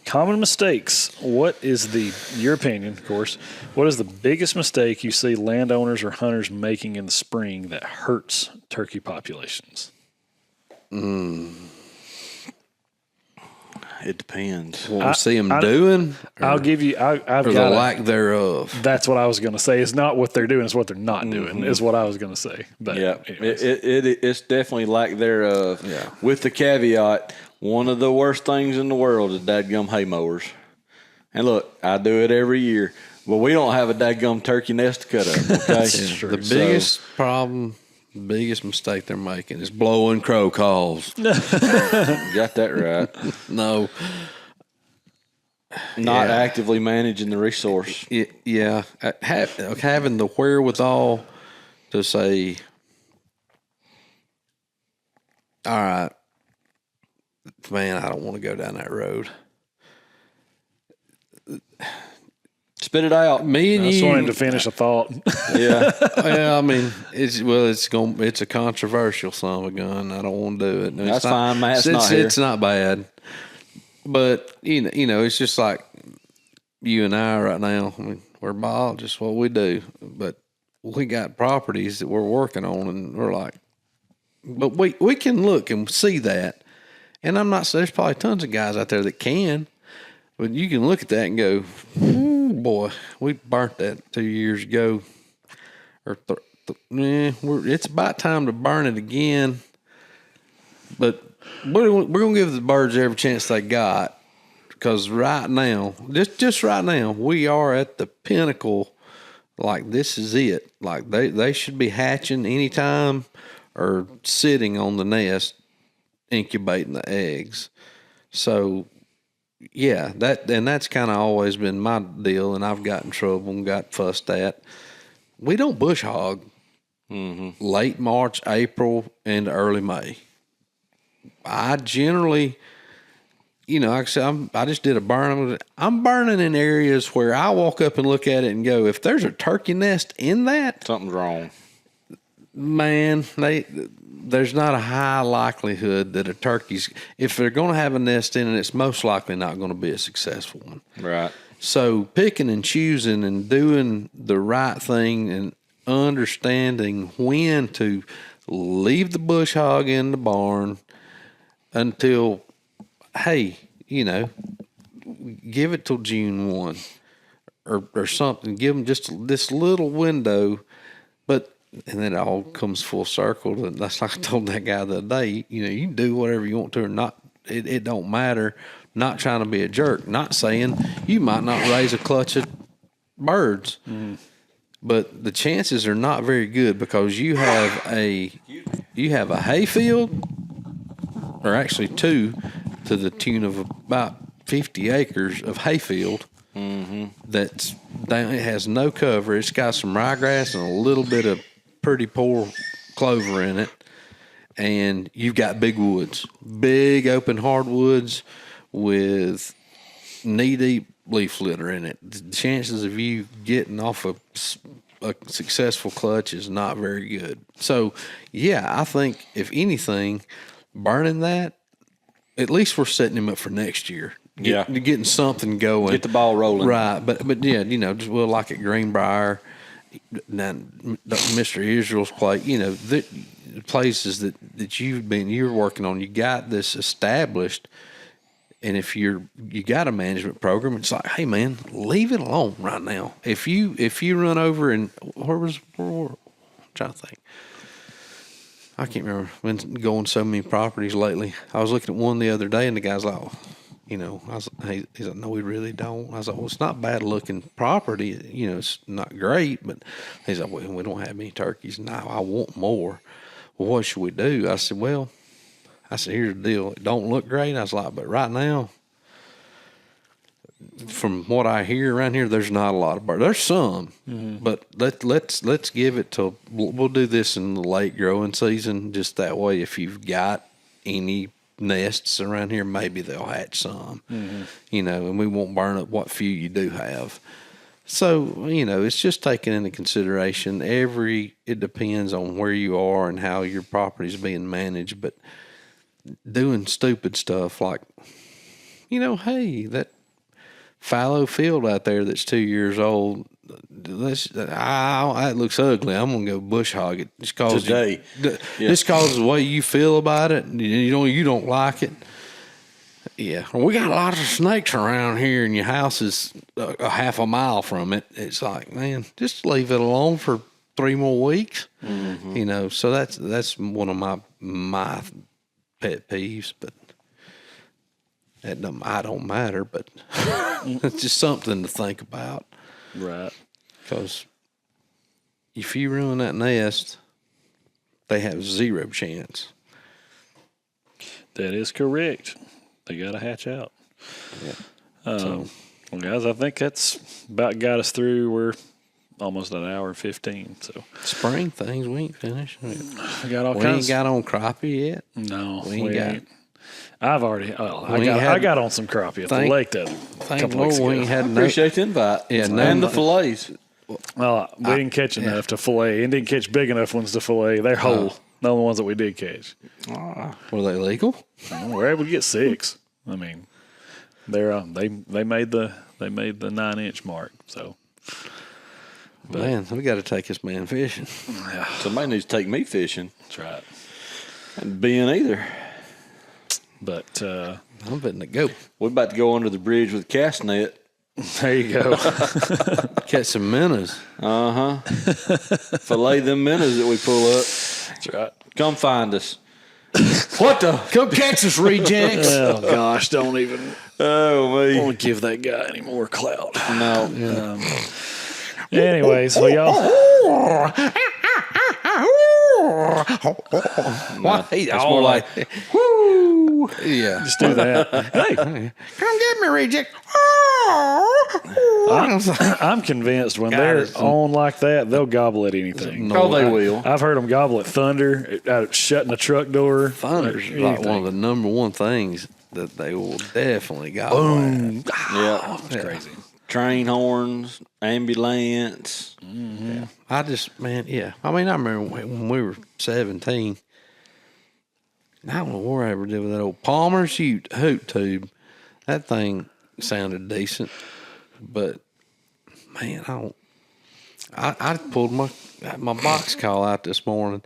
Common mistakes. What is your opinion, of course, what is the biggest mistake you see landowners or hunters making in the spring that hurts turkey populations? It depends. What we see them doing? I'll give you. I've or got the lack thereof. That's what I was going to say. It's not what they're doing; it's what they're not doing. Is what I was going to say. But yeah, it's definitely lack thereof. Yeah. With the caveat, one of the worst things in the world is dadgum hay mowers. And look, I do it every year, but we don't have a dadgum turkey nest to cut up. Okay, That's true. The biggest problem. The biggest mistake they're making is blowing crow calls. Got that right. No. Not actively managing the resource. Yeah. Having the wherewithal to say, all right, man, I don't want to go down that road. Spit it out. Me and I just you wanted to finish a thought. Yeah. Well, I mean, it's a controversial son of a gun. I don't want to do it. That's fine. Matt's not here. It's not bad, but it's just like you and I right now. I mean, we're biologists. What we do, but we got properties that we're working on, and we're like, but we can look and see that. And I'm not saying there's probably tons of guys out there that can, but you can look at that and go, boy, we burnt that 2 years ago. Or it's about time to burn it again. But we're going to give the birds every chance they got, because right now, just right now, we are at the pinnacle. Like, this is it. Like, they should be hatching anytime or sitting on the nest, incubating the eggs. So, yeah, that's kind of always been my deal, and I've got in trouble and got fussed at. We don't bush hog late March, April, and early May. I generally like I said, I just did a burn. I'm burning in areas where I walk up and look at it and go, if there's a turkey nest in that, Something's wrong. Man, there's not a high likelihood that a turkey's, if they're going to have a nest in it, it's most likely not going to be a successful one. Right. So picking and choosing and doing the right thing and understanding when to leave the bush hog in the barn until, hey, give it till June 1 or something. Give them just this little window, and then it all comes full circle. That's like I told that guy the other day. You can do whatever you want to or not. It don't matter. Not trying to be a jerk. Not saying you might not raise a clutch of birds, but the chances are not very good because you have a hay field, or actually two, to the tune of about 50 acres of hay field. That's down. It has no cover. It's got some ryegrass and a little bit of pretty poor clover in it, and you've got big woods, big open hardwoods with knee-deep leaf litter in it. The chances of you getting off a successful clutch is not very good. So, yeah, I think if anything, burning that, at least we're setting him up for next year. Getting something going. Get the ball rolling. Right, but yeah, just like at Greenbrier, now, Mr. Israel's place, the places that you're working on, you got this established, and if you got a management program, it's like, hey man, leave it alone right now. If you run over and where I'm trying to think. I can't remember. I've been going so many properties lately. I was looking at one the other day, and the guy's like, he's like, no, we really don't. I was like, well, it's not bad looking property. It's not great, but he's like, well, we don't have any turkeys. No, I want more. Well, what should we do? I said, here's the deal. It don't look great. I was like, but right now, from what I hear around here, there's not a lot of birds. There's some, but let's give it till we'll do this in the late growing season. Just that way, if you've got any nests around here, maybe they'll hatch some, and we won't burn up what few you do have. So, it's just taking into consideration it depends on where you are and how your property is being managed, but doing stupid stuff like, hey, that fallow field out there that's 2 years old, that looks ugly. I'm gonna go bush hog it just cause today. Just cause the way you feel about it. You don't like it. Yeah, we got a lot of snakes around here, and your house is a half a mile from it. It's like, man, just leave it alone for 3 more weeks. So that's one of my pet peeves, but. I don't matter, but it's just something to think about. Right. Because if you ruin that nest, they have 0 chance. That is correct. They got to hatch out. Yeah. Well, guys, I think that's about got us through. We're almost an hour and 15. So spring things, we ain't finished. We got all we kinds. Ain't got on crappie yet. No, we ain't. I've already. I got on some crappie at the lake that a couple weeks ago. Appreciate the invite. Yeah, and the fillets. Well, we didn't catch enough to fillet, and didn't catch big enough ones to fillet. They're whole. The only ones that we did catch. Were they legal? We're able to get 6. I mean, they're they made the 9-inch mark. So, man, we got to take this man fishing. Yeah. Somebody needs to take me fishing. That's right. And being either. But I'm fitting to go. We're about to go under the bridge with a cast net. There you go. Catch some minnows. Fillet them minnows that we pull up. That's right. Come find us. What the? Come catch us, rejects. Oh gosh, don't even. Oh me. Want to give that guy any more clout? No. Anyways, well, y'all. It's more like, whoo. Yeah. Just do that. Hey, come get me, reject. I'm convinced when they're on like that, they'll gobble at anything. they will. I've heard them gobble at thunder, shutting a truck door. Thunder's like one of the number one things. that they will definitely go. Boom. Yeah, it's crazy. Train horns, ambulance. Yeah. I remember when we were 17. I don't know what I ever did with that old Palmer's hoot tube. That thing sounded decent, but man, I pulled my box call out this morning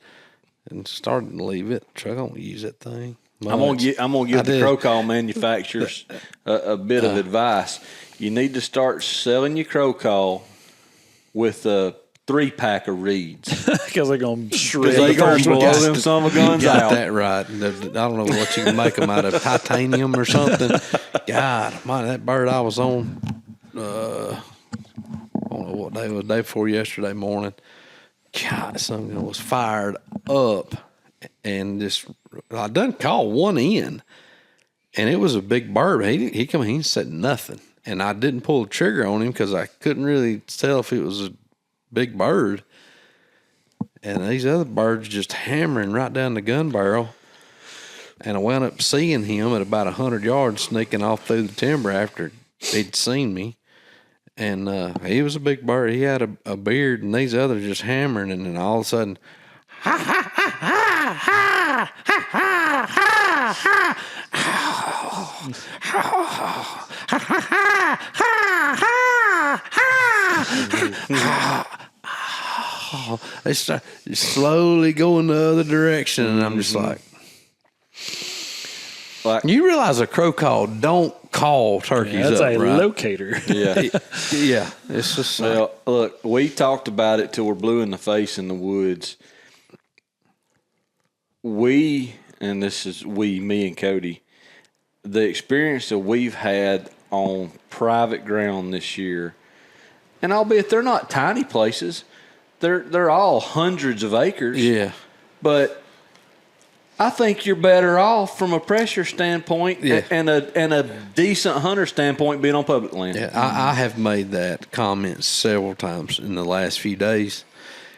and started to leave it. I don't use that thing. I'm gonna give the crow call manufacturers a bit of advice. You need to start selling your crow call with a 3-pack of reeds. Because they're going to shred. They gonna blow them son of a guns got out. that right. I don't know what you can make them out of, titanium or something. God, that bird I was on, I don't know what day it was, day before yesterday morning. God, something was fired up, and I done call one in, and it was a big bird. He come in, he said nothing, and I didn't pull the trigger on him because I couldn't really tell if it was a big bird. And these other birds just hammering right down the gun barrel. And I wound up seeing him at about 100 yards sneaking off through the timber after he'd seen me. And he was a big bird. He had a beard, and these others just hammering. And then all of a sudden, ha, ha, ha, ha, ha, ha, ha, ha, ha, they start slowly going the other direction, and I'm just like, you realize a crow call don't call turkeys that's up, a right? locator. Yeah. Yeah, it's just Look, we talked about it till we're blue in the face in the woods. Me and Cody, the experience that we've had on private ground this year, and albeit they're not tiny places, they're all hundreds of acres. yeah. But I think you're better off from a pressure standpoint and a decent hunter standpoint being on public land. Yeah, I have made that comment several times in the last few days,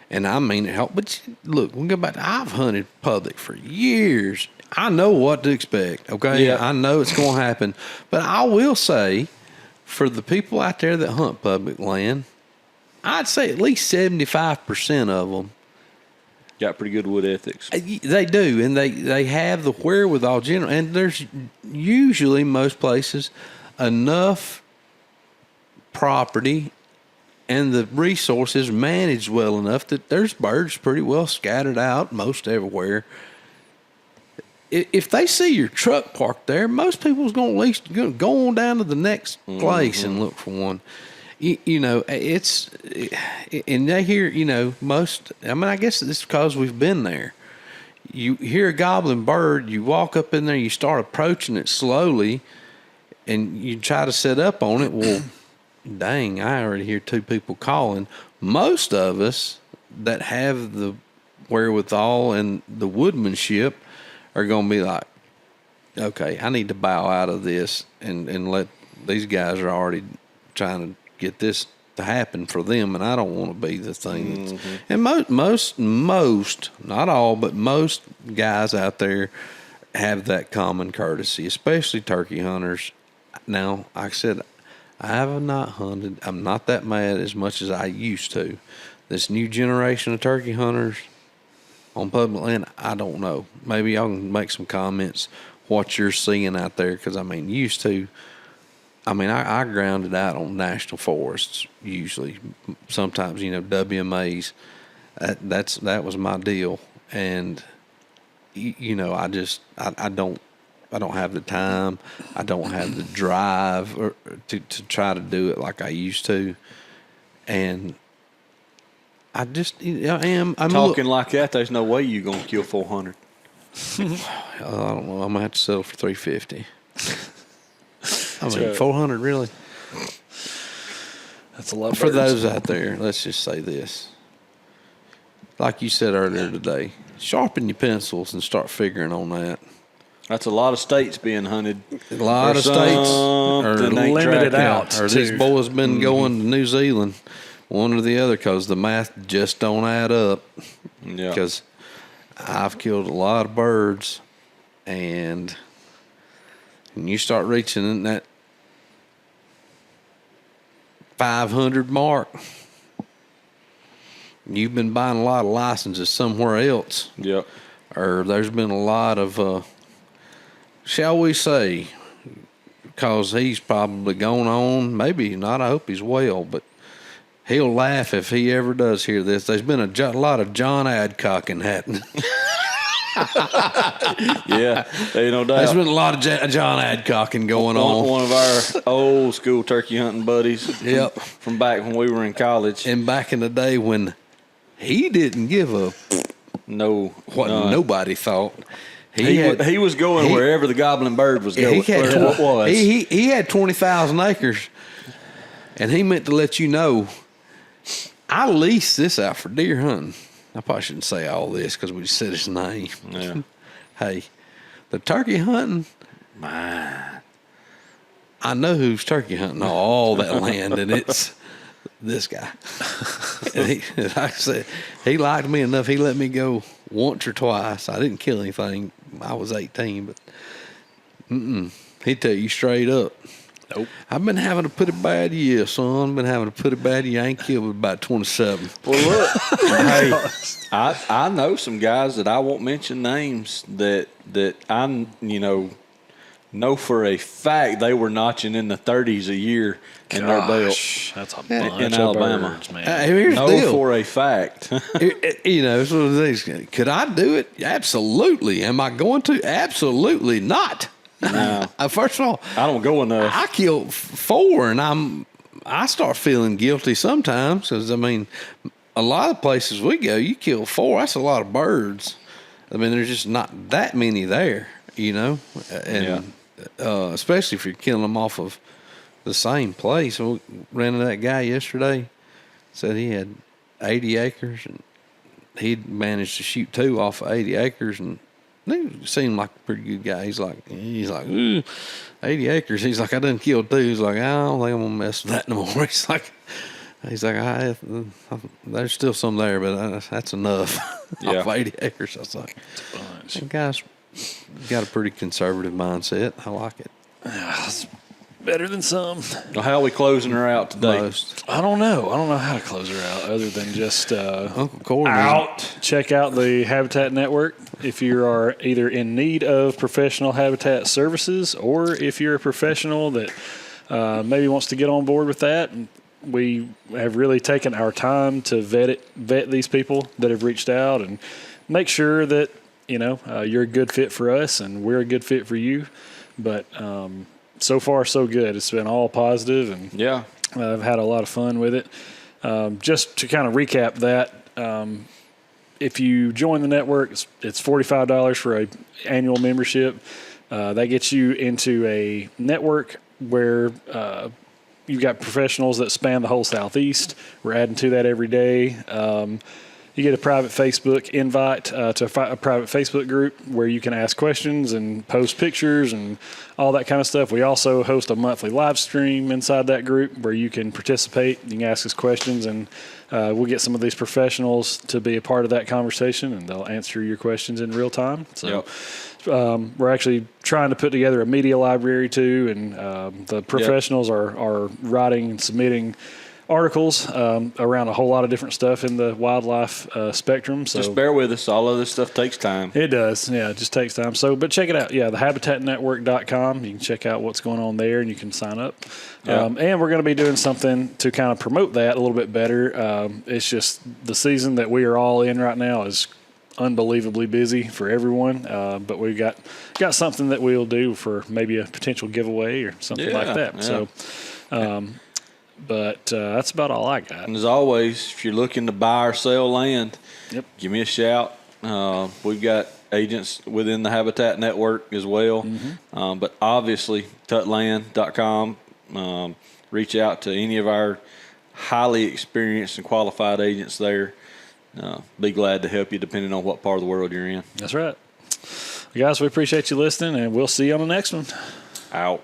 and I mean it. But look, we go back. I've hunted public for years. I know what to expect. Okay, Yeah. I know it's going to happen. But I will say, for the people out there that hunt public land, I'd say at least 75% of them. Got pretty good wood ethics. They do, and they have the wherewithal. And there's usually, most places, enough property and the resources managed well enough that there's birds pretty well scattered out most everywhere. If they see your truck parked there, most people's going to at least go on down to the next place and look for one. It's, and they hear, most, I guess it's because we've been there. You hear a gobbling bird, you walk up in there, you start approaching it slowly, and you try to set up on it. Well, dang, I already hear two people calling. Most of us that have the wherewithal and the woodmanship are going to be like, okay, I need to bow out of this and let these guys are already trying to get this to happen for them, and I don't want to be the thing. That's, and most, not all, but most guys out there have that common courtesy, especially turkey hunters. Now, like I said, I have not hunted. I'm not that mad as much as I used to. This new generation of turkey hunters on public land, I don't know. Maybe y'all can make some comments what you're seeing out there, because used to. I grounded out on national forests usually. Sometimes, WMAs. That was my deal, and I don't have the time. I don't have the drive to try to do it like I used to, and I just I'm talking like that. There's no way you're gonna kill 400. I don't know. I'm gonna have to settle for 350. 400 really? That's a lot. For those out there, let's just say this. Like you said earlier today, sharpen your pencils and start figuring on that. That's a lot of states being hunted. A lot of states are limited out. Or these boys been going to New Zealand, one or the other, because the math just don't add up. Yeah. Because I've killed a lot of birds, and and you start reaching in that 500 mark, you've been buying a lot of licenses somewhere else. Yep. Or there's been a lot of, shall we say, because he's probably gone on, maybe not, I hope he's well, but he'll laugh if he ever does hear this. There's been a lot of John Adcocking happening. Yeah, ain't no doubt. There's been a lot of John Adcocking going on. One of our old school turkey hunting buddies. Yep. From back when we were in college. And back in the day when he didn't give a what nobody thought. He was going wherever the goblin bird was going. He had 20,000 acres, and he meant to let you know, I leased this out for deer hunting. I probably shouldn't say all this because we just said his name. Yeah. Hey, the turkey hunting, man, I know who's turkey hunting all that land, and it's this guy. And like I said, he liked me enough. He let me go once or twice. I didn't kill anything. I was 18, but he'd tell you straight up. Nope. I've been having a pretty bad year, son. Been having a pretty bad year. I ain't killed with about 27. Well, look, hey, I know some guys that I won't mention names that I know for a fact they were notching in the 30s a year in their belt. That's a bunch in of Alabama. birds, man. Here's the deal. For a fact. It's one of those things. Could I do it? Absolutely. Am I going to? Absolutely not. No. First of all, I don't go enough. I killed 4, and I start feeling guilty sometimes because, I mean, a lot of places we go, you kill 4, that's a lot of birds. I mean, there's just not that many there, and especially if you're killing them off of the same place. We ran into that guy yesterday, said he had 80 acres, and he'd managed to shoot 2 off of 80 acres, and he seemed like a pretty good guy. He's like, 80 acres. He's like, I done killed 2. He's like, I don't think I'm gonna mess with that no more. He's like, there's still some there, but that's enough. Off 80 acres. I was like, that guy's got a pretty conservative mindset. I like it. It's better than some. Well, how are we closing her out today? Most. I don't know how to close her out other than just Uncle Corey check out the Habitat Network if you are either in need of professional habitat services or if you're a professional that maybe wants to get on board with that. And we have really taken our time to vet these people that have reached out and make sure that you're a good fit for us and we're a good fit for you. But so far, so good. It's been all positive, and I've had a lot of fun with it. Just to kind of recap that, if you join the network, it's $45 for an annual membership. That gets you into a network where you've got professionals that span the whole Southeast. We're adding to that every day. You get a private Facebook invite to a private Facebook group where you can ask questions and post pictures and all that kind of stuff. We also host a monthly live stream inside that group where you can participate. You can ask us questions, and we'll get some of these professionals to be a part of that conversation, and they'll answer your questions in real time. So we're actually trying to put together a media library too, and the professionals are writing and submitting articles around a whole lot of different stuff in the wildlife spectrum. So just bear with us. All of this stuff takes time. It does. Yeah, it just takes time. So, but check it out. Yeah, thehabitatnetwork.com. You can check out what's going on there and you can sign up. Yeah. And we're going to be doing something to kind of promote that a little bit better. It's just the season that we are all in right now is unbelievably busy for everyone. But we've got something that we'll do for maybe a potential giveaway or something like that. Yeah. So, but that's about all I got. And as always, if you're looking to buy or sell land, give me a shout. We've got agents within the Habitat Network as well. Mm-hmm. But obviously, tutland.com. Reach out to any of our highly experienced and qualified agents there. Be glad to help you depending on what part of the world you're in. That's right. Guys, we appreciate you listening, and we'll see you on the next one. Out.